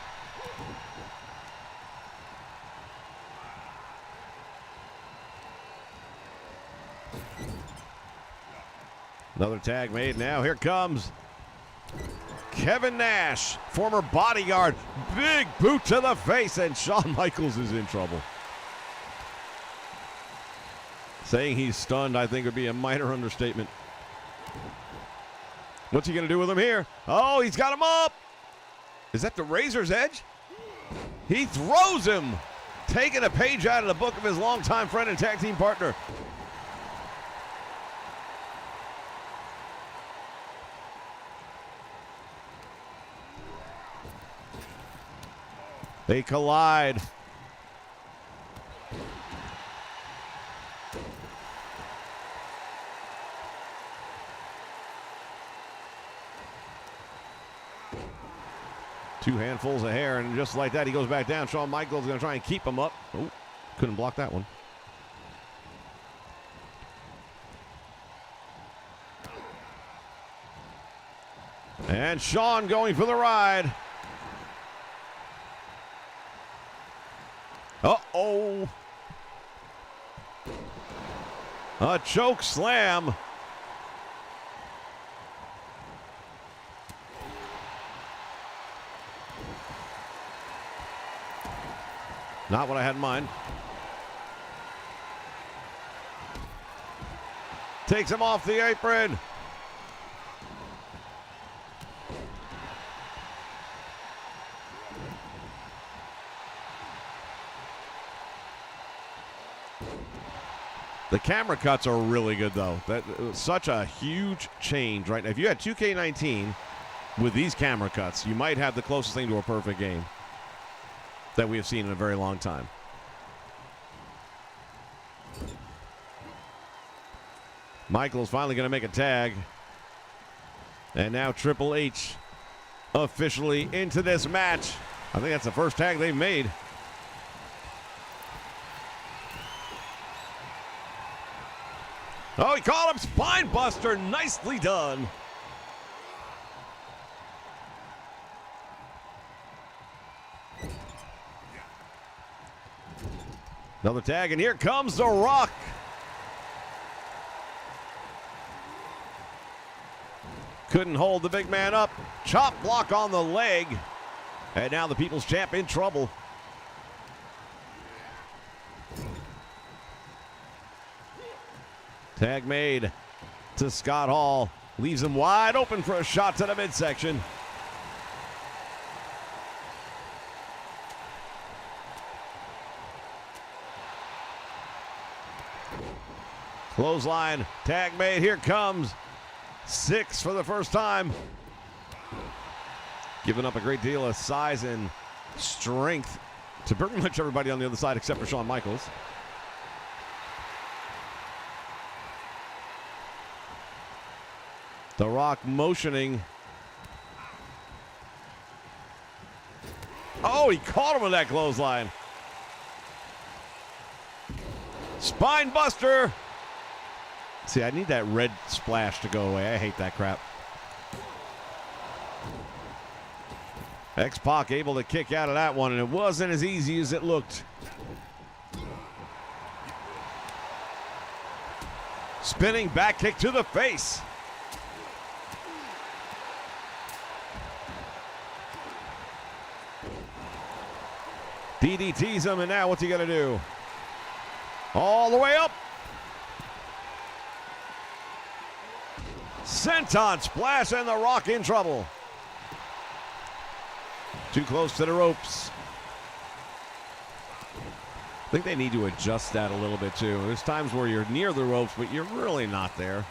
Another tag made now. Here comes Kevin Nash, former bodyguard. Big boot to the face, and Shawn Michaels is in trouble. Saying he's stunned, I think, would be a minor understatement. What's he going to do with him here? Oh, he's got him up. Is that the Razor's Edge? He throws him, taking a page out of the book of his longtime friend and tag team partner. They collide. Two handfuls of hair, and just like that, he goes back down. Shawn Michaels is going to try and keep him up. Oh, couldn't block that one. And Shawn going for the ride. Uh-oh. A choke slam. Not what I had in mind. Takes him off the apron. The camera cuts are really good, though. That such a huge change right now. If you had 2K19 with these camera cuts, you might have the closest thing to a perfect game that we have seen in a very long time. Michaels finally going to make a tag. And now Triple H officially into this match. I think that's the first tag they've made. Oh, he caught him. Spine buster. Nicely done. Another tag, and here comes The Rock. Couldn't hold the big man up. Chop block on the leg. And now the People's Champ in trouble. Tag made to Scott Hall. Leaves him wide open for a shot to the midsection. Clothesline, tag made, here comes 6 for the first time. Giving up a great deal of size and strength to pretty much everybody on the other side except for Shawn Michaels. The Rock motioning. Oh, he caught him with that clothesline. Spine buster. See, I need that red splash to go away. I hate that crap. X-Pac able to kick out of that one, and it wasn't as easy as it looked. Spinning back kick to the face. DDTs him, and now what's he going to do? All the way up. Senton splash, and The Rock in trouble. Too close to the ropes. I think they need to adjust that a little bit too. There's times where you're near the ropes, but you're really not there.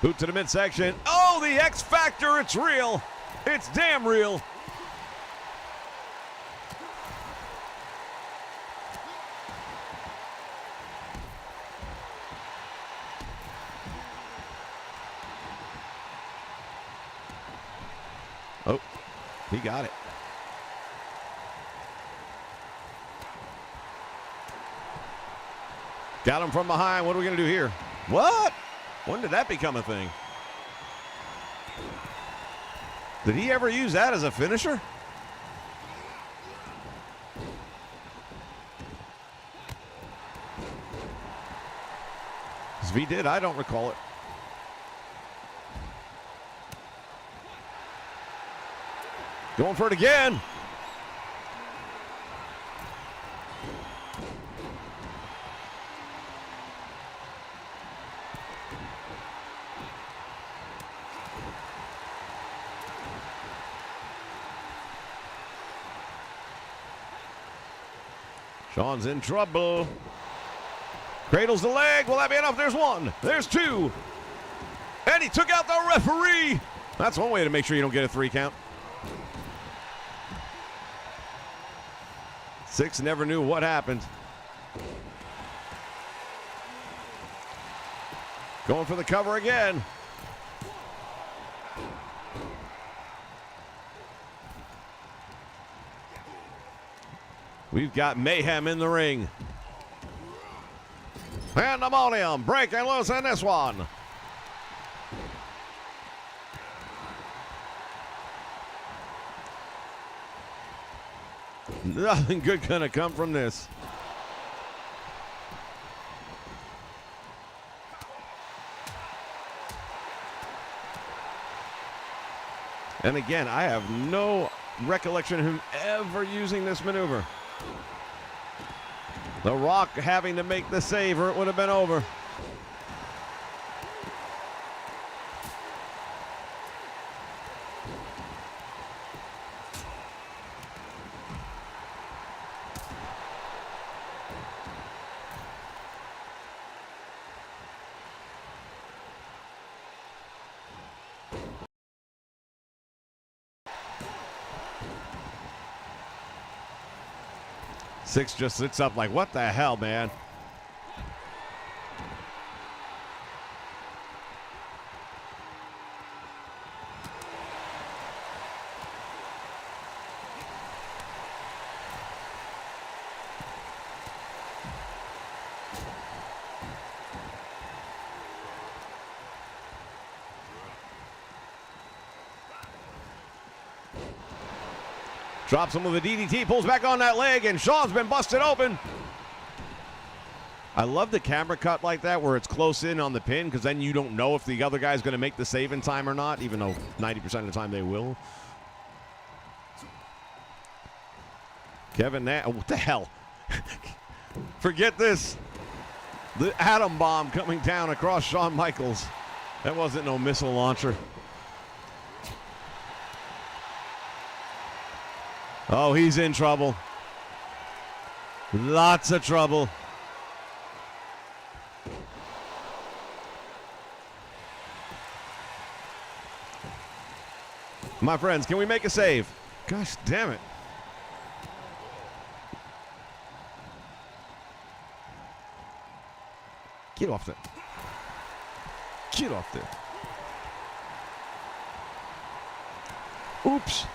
Boot to the midsection. Oh, the X Factor, it's real. It's damn real. Oh, he got it. Got him from behind. What are we going to do here? What? When did that become a thing? Did he ever use that as a finisher? If he did, I don't recall it. Going for it again. Sean's in trouble. Cradles the leg. Will that be enough? There's one. There's two. And he took out the referee. That's one way to make sure you don't get a 3 count. Six never knew what happened. Going for the cover again. We've got mayhem in the ring. Pandemonium breaking loose in this one. Nothing good gonna come from this. And again, I have no recollection of him ever using this maneuver. The Rock having to make the save or it would have been over. Six just sits up like, what the hell, man? Drops him with a DDT, pulls back on that leg, and Sean's been busted open. I love the camera cut like that where it's close in on the pin because then you don't know if the other guy's going to make the save in time or not, even though 90% of the time they will. Kevin Nash, what the hell? Forget this. The atom bomb coming down across Shawn Michaels. That wasn't no missile launcher. Oh, he's in trouble. Lots of trouble. My friends, can we make a save? Gosh damn it. Get off there. Get off there. Oops.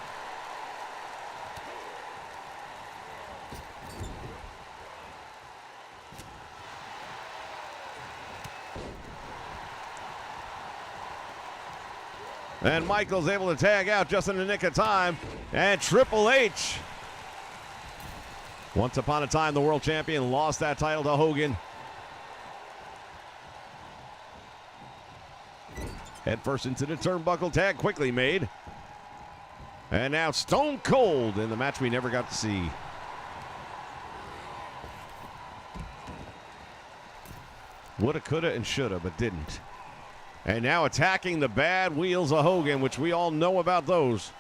And Michaels able to tag out just in the nick of time. And Triple H, once upon a time the world champion, lost that title to Hogan. Head first into the turnbuckle, tag quickly made. And now Stone Cold in the match we never got to see. Woulda, coulda, and shoulda, but didn't. And now attacking the bad wheels of Hogan, which we all know about those.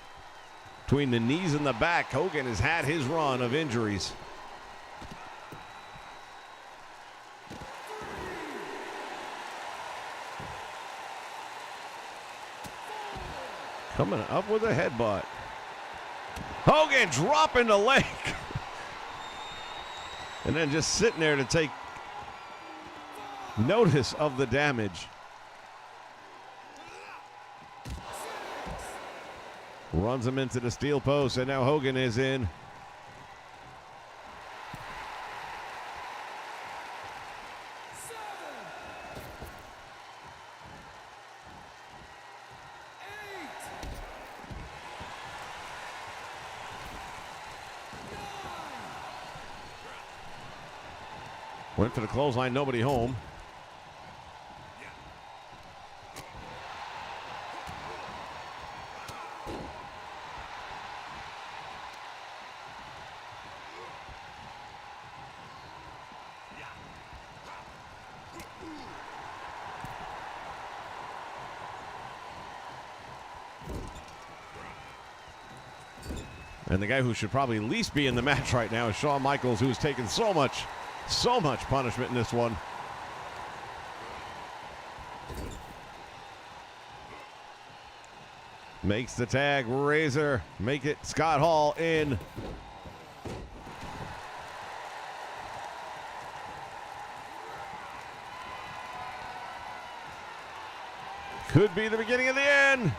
Between the knees and the back, Hogan has had his run of injuries. Coming up with a headbutt. Hogan dropping the leg. And then just sitting there to take notice of the damage. Runs him into the steel post, and now Hogan is in. Went for the clothesline, nobody home. And the guy who should probably least be in the match right now is Shawn Michaels, who's taken so much punishment in this one. Makes the tag, Razor, make it Scott Hall in. Could be the beginning of the end.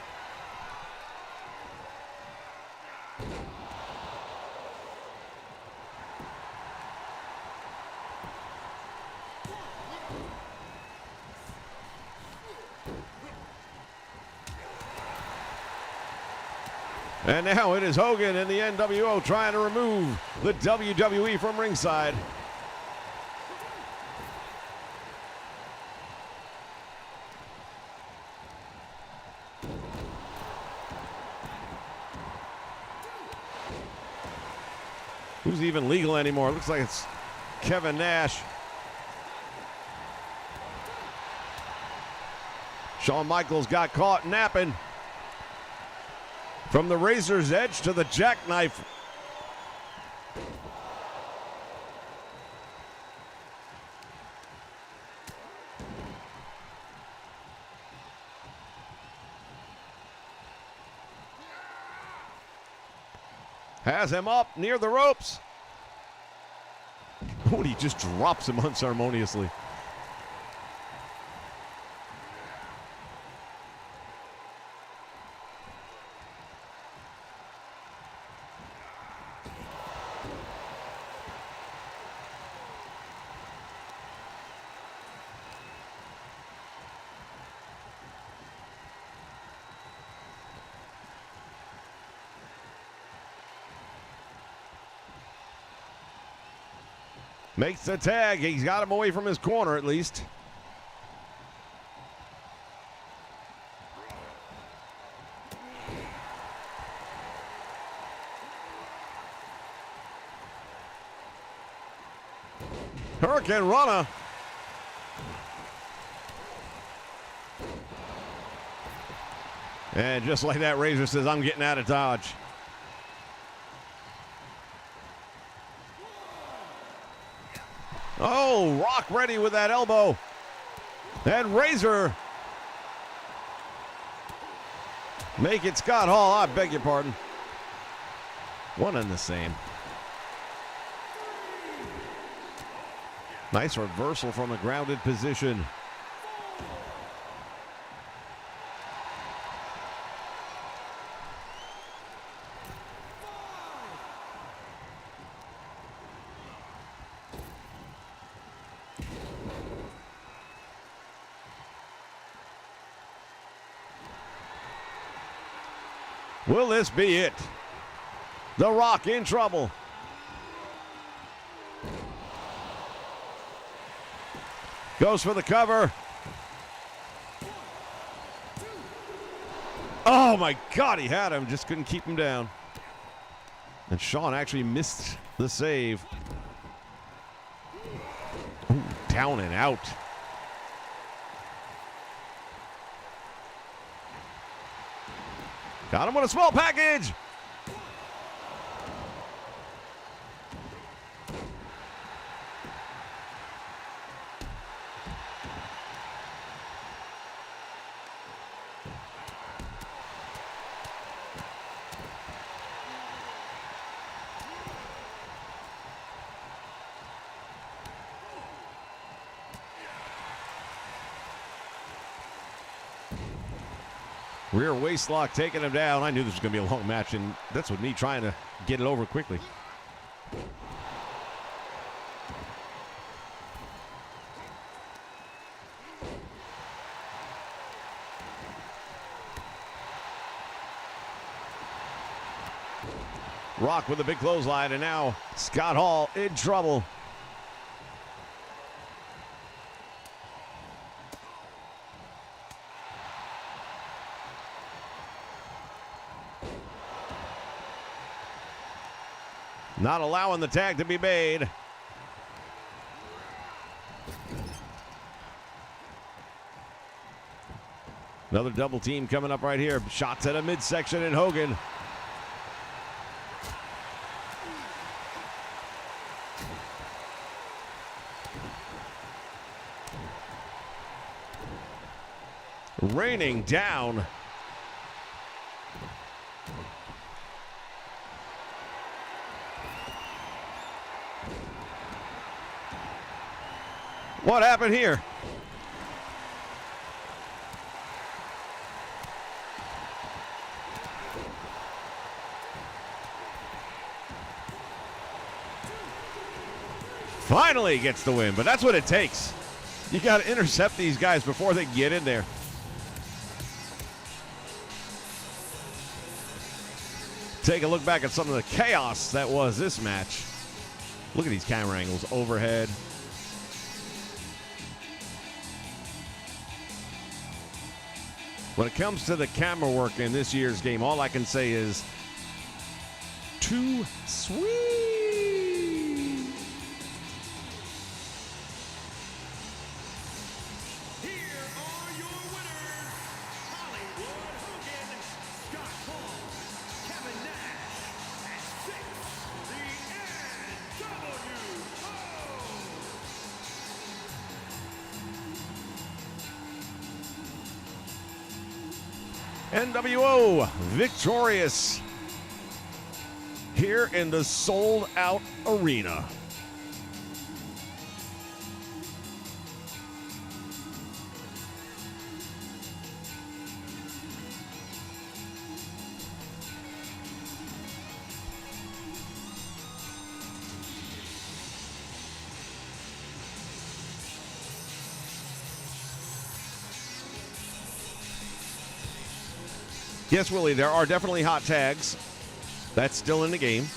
And now it is Hogan and the NWO trying to remove the WWE from ringside. Who's even legal anymore? Looks like it's Kevin Nash. Shawn Michaels got caught napping. From the razor's edge to the jackknife. Has him up near the ropes. Oh, he just drops him unceremoniously. Makes the tag. He's got him away from his corner at least. Hurricane Rana. And just like that, Razor says, I'm getting out of Dodge. Oh, Rock ready with that elbow. And Razor. Make it Scott Hall. I beg your pardon. One and the same. Nice reversal from a grounded position. Will this be it? The Rock in trouble. Goes for the cover. Oh my God, he had him, just couldn't keep him down. And Shawn actually missed the save. Ooh, down and out. Got him with a small package. Rear waist lock taking him down. I knew this was going to be a long match, and that's with me trying to get it over quickly. Rock with a big clothesline, and now Scott Hall in trouble. Not allowing the tag to be made. Another double team coming up right here. Shots at a midsection and Hogan. Raining down. What happened here? Finally gets the win, but that's what it takes. You got to intercept these guys before they get in there. Take a look back at some of the chaos that was this match. Look at these camera angles overhead. When it comes to the camera work in this year's game, all I can say is too sweet. Here are your winners, Hollywood Hogan, Scott Hall, Kevin Nash, and 6, the NWO. NWO victorious here in the sold-out arena. Yes, Willie, there are definitely hot tags. That's still in the game.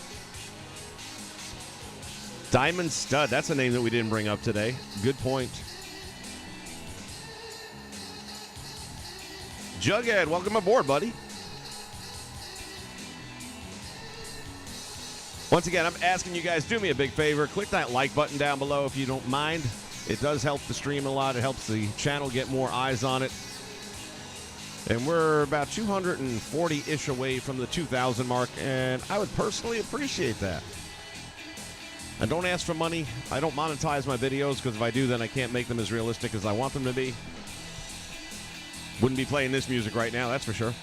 Diamond Stud, that's a name that we didn't bring up today. Good point. Jughead, welcome aboard, buddy. Once again, I'm asking you guys, do me a big favor. Click that like button down below if you don't mind. It does help the stream a lot. It helps the channel get more eyes on it. And we're about 240-ish away from the 2,000 mark, and I would personally appreciate that. I don't ask for money. I don't monetize my videos because if I do, then I can't make them as realistic as I want them to be. Wouldn't be playing this music right now, that's for sure.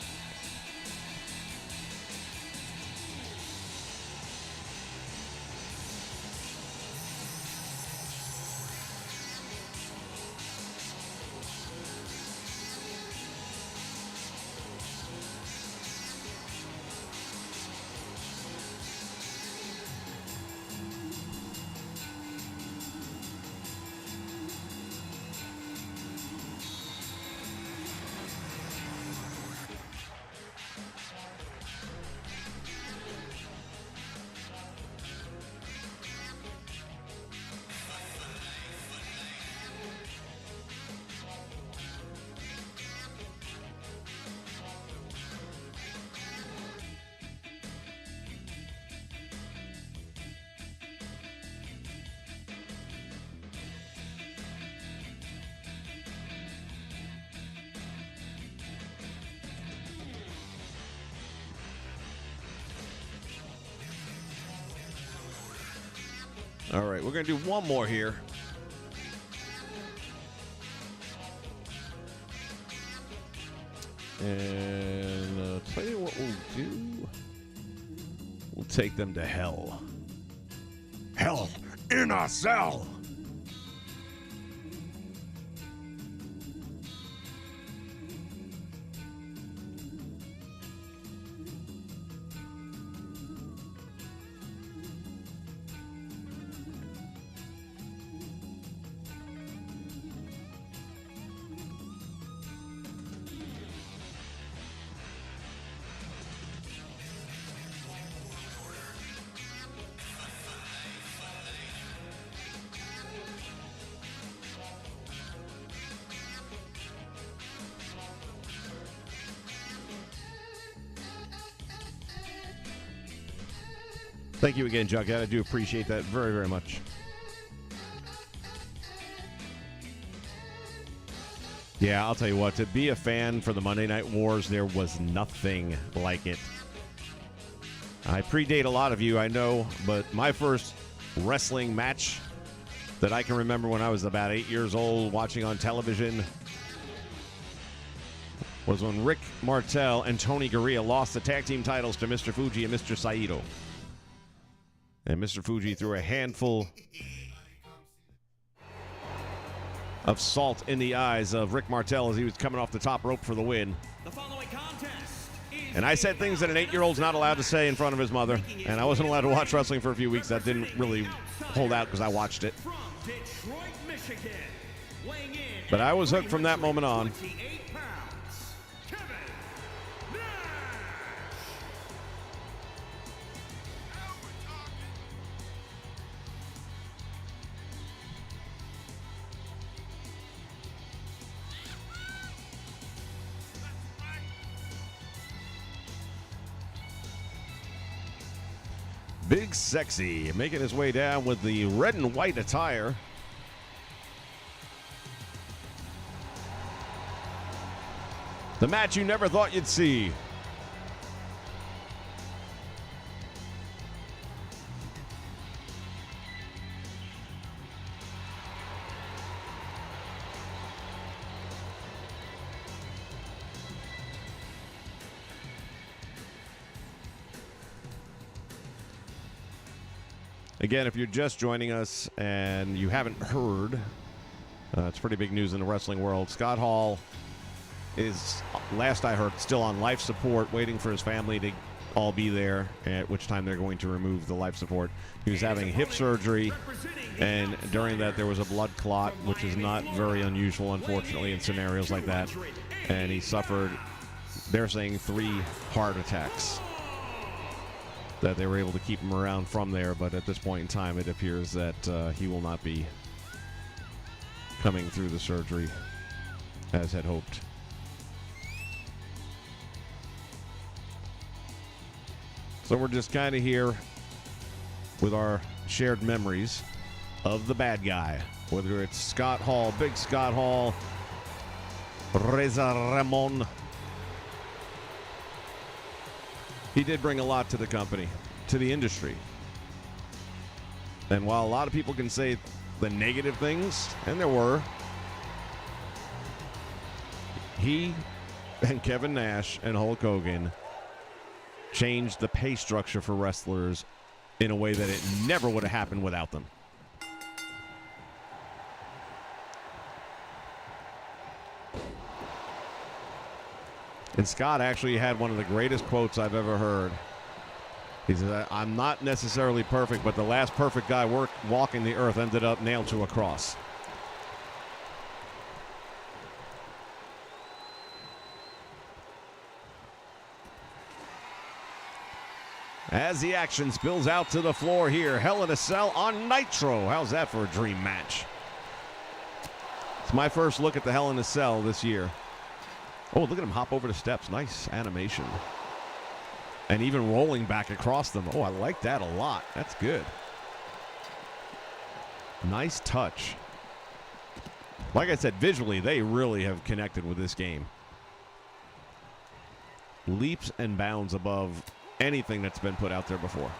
All right, we're going to do one more here. And tell you what we'll do. We'll take them to hell. Hell in a cell. Thank you again, Jughead. I do appreciate that very, very much. Yeah, I'll tell you what, to be a fan for the Monday Night Wars, there was nothing like it. I predate a lot of you, I know, but my first wrestling match that I can remember when I was about 8 years old watching on television was when Rick Martel and Tony Garea lost the tag team titles to Mr. Fuji and Mr. Saito. And Mr. Fuji threw a handful of salt in the eyes of Rick Martel as he was coming off the top rope for the win. The following contest is And I said things that an 8-year-old's not allowed to say in front of his mother. And I wasn't allowed to watch wrestling for a few weeks. That didn't really hold out because I watched it. from Detroit, Michigan, weighing in But I was hooked from that moment on. 28 pounds, Kevin Nash. Big Sexy making his way down with the red and white attire. The match you never thought you'd see. Again, if you're just joining us and you haven't heard, it's pretty big news in the wrestling world. Scott Hall is, last I heard, still on life support, waiting for his family to all be there, at which time they're going to remove the life support. He was having hip surgery, and during that there was a blood clot, which is not very unusual, unfortunately, in scenarios like that. And he suffered, they're saying, 3 heart attacks that they were able to keep him around from there. But at this point in time, it appears that he will not be coming through the surgery as had hoped. So we're just kind of here with our shared memories of the bad guy, whether it's Scott Hall, Big Scott Hall, Reza Ramon. He did bring a lot to the company, to the industry. And while a lot of people can say the negative things, and there were, he and Kevin Nash and Hulk Hogan changed the pay structure for wrestlers in a way that it never would have happened without them. And Scott actually had one of the greatest quotes I've ever heard. He said, I'm not necessarily perfect, but the last perfect guy walking the earth ended up nailed to a cross. As the action spills out to the floor here, Hell in a Cell on Nitro. How's that for a dream match? It's my first look at the Hell in a Cell this year. Oh, look at him hop over the steps. Nice animation. And even rolling back across them. Oh, I like that a lot. That's good. Nice touch. Like I said, visually, they really have connected with this game. Leaps and bounds above anything that's been put out there before.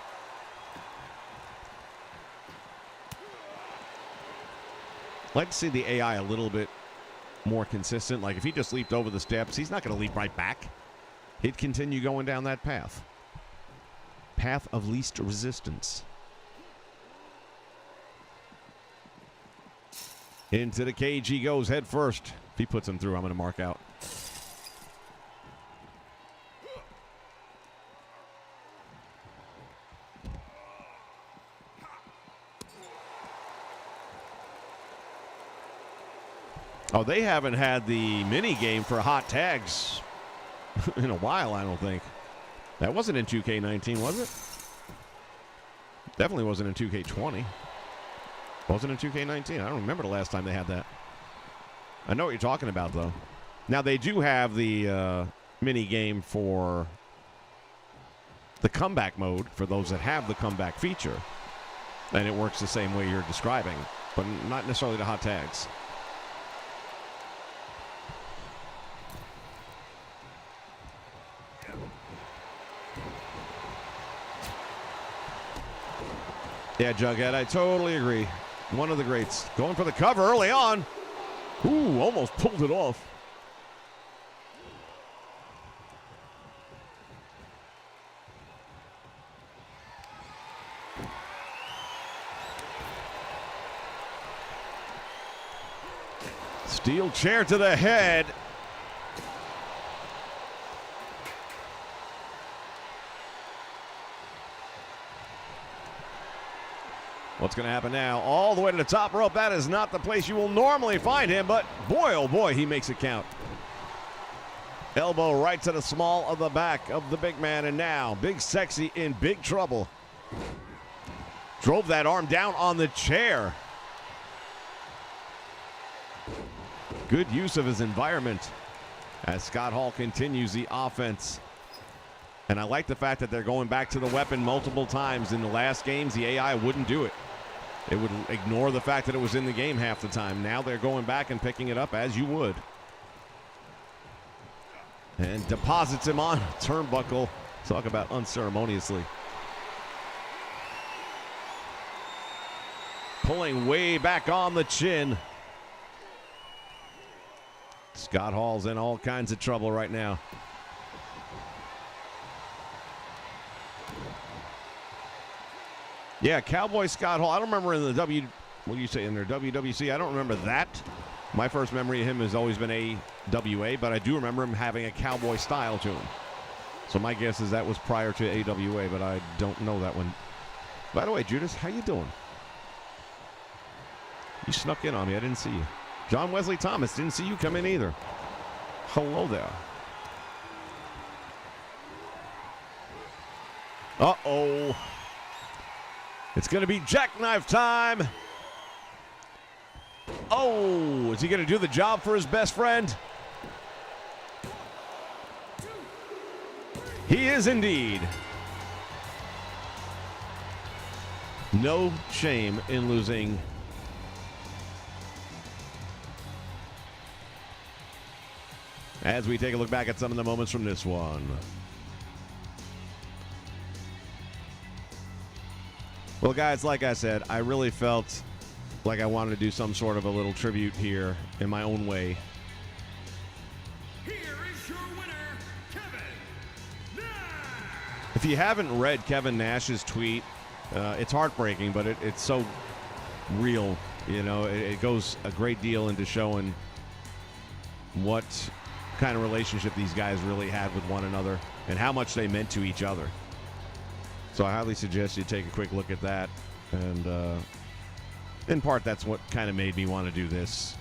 I'd like to see the AI a little bit more consistent. Like if he just leaped over the steps, he's not going to leap right back. He'd continue going down that path. Path of least resistance. Into the cage he goes head first. If he puts him through, I'm going to mark out. Oh, they haven't had the mini game for hot tags in a while, I don't think. That wasn't in 2K19, was it? Definitely wasn't in 2K20. Wasn't in 2K19. I don't remember the last time they had that. I know what you're talking about, though. Now, they do have the mini game for the comeback mode for those that have the comeback feature. And it works the same way you're describing, but not necessarily the hot tags. Yeah, Jughead, I totally agree. One of the greats. Going for the cover early on. Ooh, almost pulled it off. Steel chair to the head. What's going to happen now? All the way to the top rope. That is not the place you will normally find him, but boy, oh boy, he makes it count. Elbow right to the small of the back of the big man, and now Big Sexy in big trouble. Drove that arm down on the chair. Good use of his environment as Scott Hall continues the offense. And I like the fact that they're going back to the weapon multiple times. In the last games, the AI wouldn't do it. It would ignore the fact that it was in the game half the time. Now they're going back and picking it up as you would. And deposits him on turnbuckle. Talk about unceremoniously. Pulling way back on the chin. Scott Hall's in all kinds of trouble right now. Yeah, Cowboy Scott Hall. I don't remember in the what do you say, in their WWC? I don't remember that. My first memory of him has always been AWA, but I do remember him having a cowboy style to him. So my guess is that was prior to AWA, but I don't know that one. By the way, Judas, how you doing? You snuck in on me. I didn't see you. John Wesley Thomas, didn't see you come in either. Hello there. Uh-oh. It's going to be jackknife time. Oh, is he going to do the job for his best friend? He is indeed. No shame in losing. As we take a look back at some of the moments from this one. Well, guys, like I said, I really felt like I wanted to do some sort of a little tribute here in my own way. Here is your winner, Kevin Nash. If you haven't read Kevin Nash's tweet, it's heartbreaking, but it's so real. You know, it goes a great deal into showing what kind of relationship these guys really had with one another and how much they meant to each other. So I highly suggest you take a quick look at that. And in part, that's what kind of made me want to do this.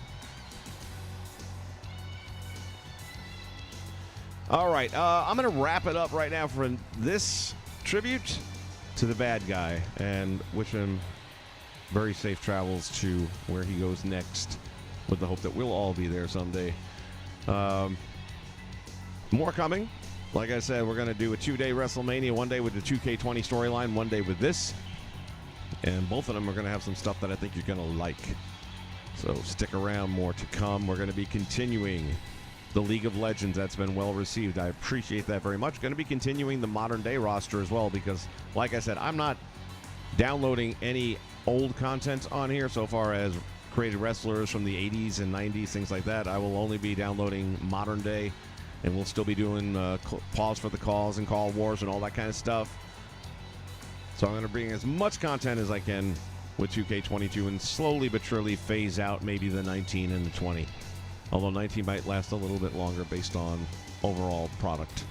All right, I'm going to wrap it up right now for this tribute to the bad guy and wish him very safe travels to where he goes next, with the hope that we'll all be there someday. More coming. Like I said, we're going to do a 2-day WrestleMania, one day with the 2K20 storyline, one day with this. And both of them are going to have some stuff that I think you're going to like. So stick around, more to come. We're going to be continuing the League of Legends. That's been well received. I appreciate that very much. Going to be continuing the modern day roster as well because, like I said, I'm not downloading any old content on here so far as created wrestlers from the 80s and 90s, things like that. I will only be downloading modern day, and we'll still be doing pause for the calls and call wars and all that kind of stuff. So I'm going to bring as much content as I can with 2K22 and slowly but surely phase out maybe the 19 and the 20. Although 19 might last a little bit longer based on overall product.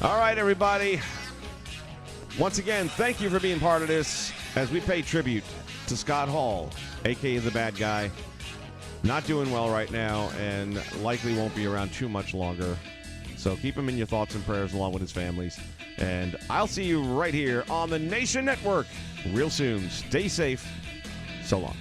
All right, everybody. Once again, thank you for being part of this as we pay tribute to Scott Hall, a.k.a. the bad guy. Not doing well right now and likely won't be around too much longer. So keep him in your thoughts and prayers along with his families. And I'll see you right here on the Nation Network real soon. Stay safe. So long.